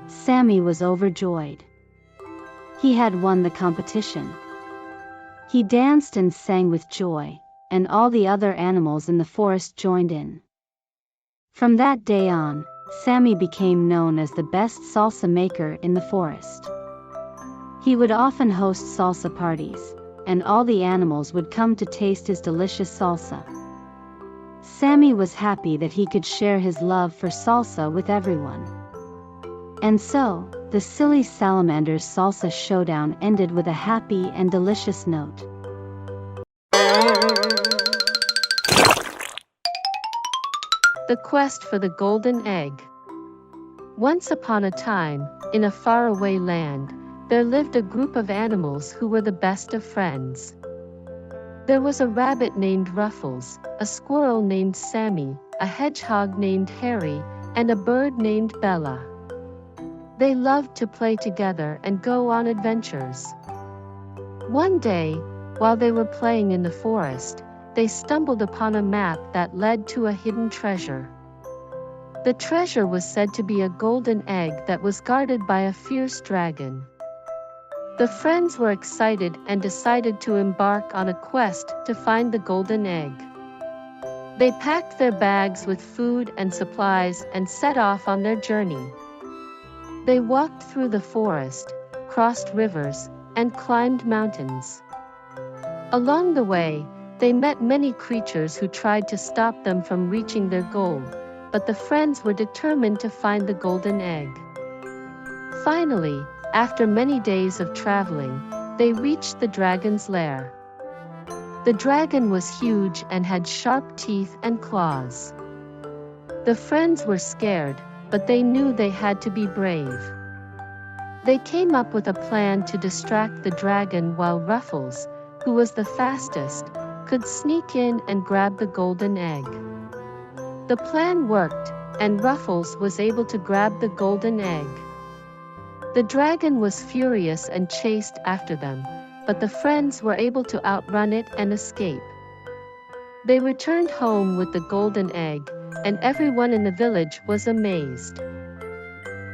Sammy was overjoyed. He had won the competition. He danced and sang with joy, and all the other animals in the forest joined in. From that day on, Sammy became known as the best salsa maker in the forest. He would often host salsa parties, and all the animals would come to taste his delicious salsa. Sammy was happy that he could share his love for salsa with everyone. And so, the Silly Salamanders Salsa Showdown ended with a happy and delicious note.
The Quest for the Golden Egg. Once upon a time, in a faraway land, there lived a group of animals who were the best of friends. There was a rabbit named Rufus, a squirrel named Sammy, a hedgehog named Harry, and a bird named Bella. They loved to play together and go on adventures. One day, while they were playing in the forest, they stumbled upon a map that led to a hidden treasure.
The treasure was said to be a golden egg that was guarded by a fierce dragon. The friends were excited and decided to embark on a quest to find the golden egg. They packed their bags with food and supplies and set off on their journey. They walked through the forest, crossed rivers, and climbed mountains. Along the way, they met many creatures who tried to stop them from reaching their goal, but the friends were determined to find the golden egg. Finally, after many days of traveling, they reached the dragon's lair. The dragon was huge and had sharp teeth and claws. The friends were scared, but they knew they had to be brave. They came up with a plan to distract the dragon while Rufus, who was the fastest, could sneak in and grab the golden egg. The plan worked, and Rufus was able to grab the golden egg. The dragon was furious and chased after them, but the friends were able to outrun it and escape. They returned home with the golden egg, and everyone in the village was amazed.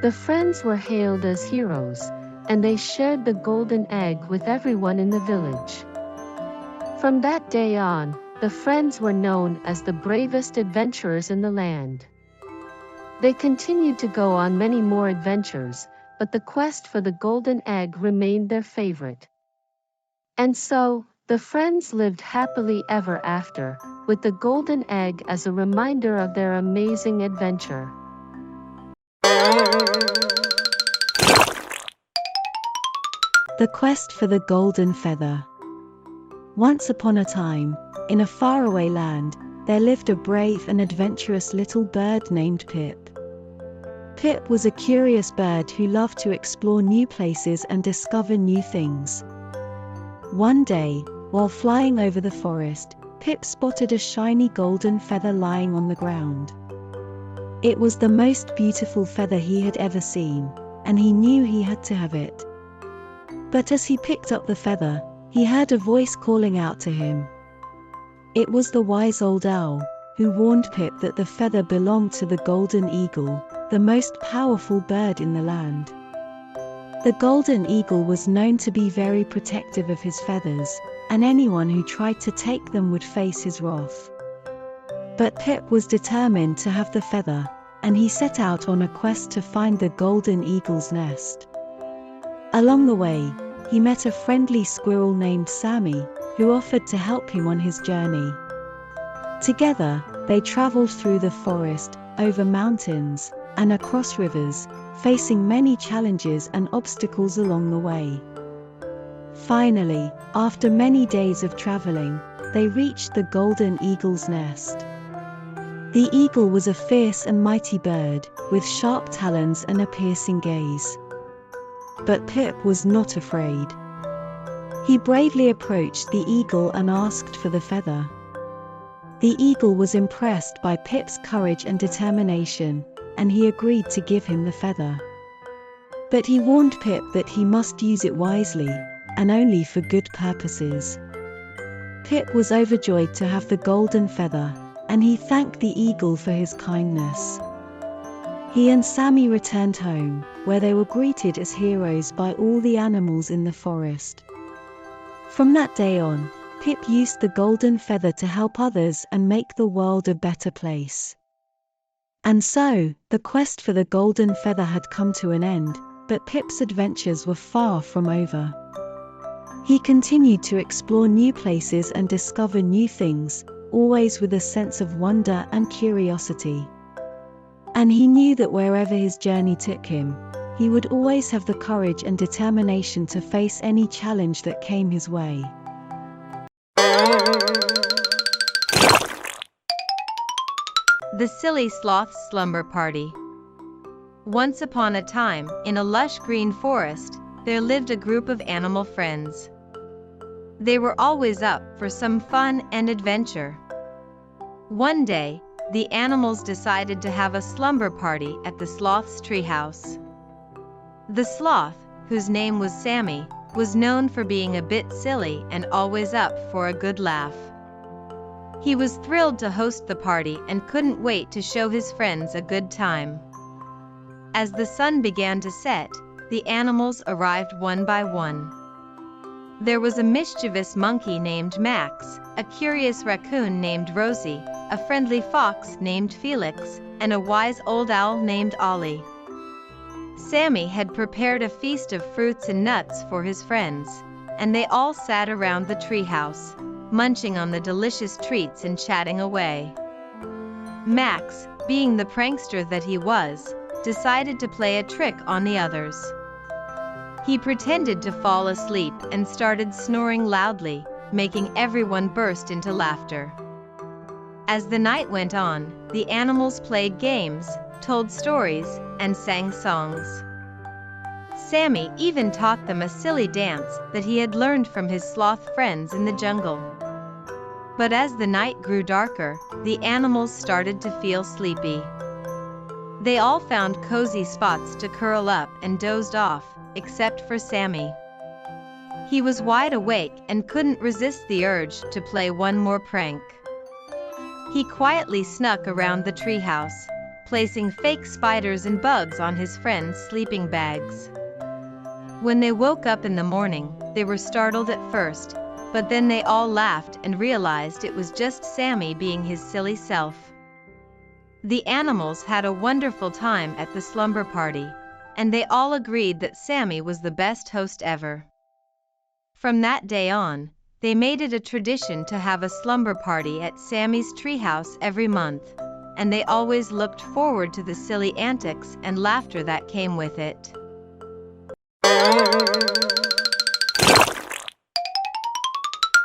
The friends were hailed as heroes, and they shared the golden egg with everyone in the village. From that day on, the friends were known as the bravest adventurers in the land. They continued to go on many more adventures, but the quest for the golden egg remained their favorite. And so, the friends lived happily ever after, with the golden egg as a reminder of their amazing adventure.
The quest for the golden feather. Once upon a time, in a faraway land, there lived a brave and adventurous little bird named Pip. Pip was a curious bird who loved to explore new places and discover new things. One day, while flying over the forest, Pip spotted a shiny golden feather lying on the ground. It was the most beautiful feather he had ever seen, and he knew he had to have it. But as he picked up the feather, he heard a voice calling out to him. It was the wise old owl, who warned Pip that the feather belonged to the golden eagle, the most powerful bird in the land. The golden eagle was known to be very protective of his feathers, and anyone who tried to take them would face his wrath. But Pip was determined to have the feather, and he set out on a quest to find the golden eagle's nest. Along the way, he met a friendly squirrel named Sammy, who offered to help him on his journey. Together, they traveled through the forest, over mountains, and across rivers, facing many challenges and obstacles along the way. Finally, after many days of traveling, they reached the golden eagle's nest. The eagle was a fierce and mighty bird, with sharp talons and a piercing gaze. But Pip was not afraid. He bravely approached the eagle and asked for the feather. The eagle was impressed by Pip's courage and determination, and he agreed to give him the feather. But he warned Pip that he must use it wisely, and only for good purposes. Pip was overjoyed to have the golden feather, and he thanked the eagle for his kindness. He and Sammy returned home, where they were greeted as heroes by all the animals in the forest. From that day on, Pip used the golden feather to help others and make the world a better place. And so, the quest for the golden feather had come to an end, but Pip's adventures were far from over. He continued to explore new places and discover new things, always with a sense of wonder and curiosity. And he knew that wherever his journey took him, he would always have the courage and determination to face any challenge that came his way.
The Silly Sloth's Slumber Party. Once upon a time, in a lush green forest, there lived a group of animal friends. They were always up for some fun and adventure. One day, the animals decided to have a slumber party at the sloth's treehouse. The sloth, whose name was Sammy, was known for being a bit silly and always up for a good laugh. He was thrilled to host the party and couldn't wait to show his friends a good time. As the sun began to set, the animals arrived one by one. There was a mischievous monkey named Max, a curious raccoon named Rosie, a friendly fox named Felix, and a wise old owl named Ollie. Sammy had prepared a feast of fruits and nuts for his friends, and they all sat around the treehouse, munching on the delicious treats and chatting away. Max, being the prankster that he was, decided to play a trick on the others. He pretended to fall asleep and started snoring loudly, making everyone burst into laughter. As the night went on, the animals played games, told stories, and sang songs. Sammy even taught them a silly dance that he had learned from his sloth friends in the jungle. But as the night grew darker, the animals started to feel sleepy. They all found cozy spots to curl up and dozed off, except for Sammy. He was wide awake and couldn't resist the urge to play one more prank. He quietly snuck around the treehouse, placing fake spiders and bugs on his friends' sleeping bags. When they woke up in the morning, they were startled at first, but then they all laughed and realized it was just Sammy being his silly self. The animals had a wonderful time at the slumber party, and they all agreed that Sammy was the best host ever. From that day on, they made it a tradition to have a slumber party at Sammy's treehouse every month, and they always looked forward to the silly antics and laughter that came with it.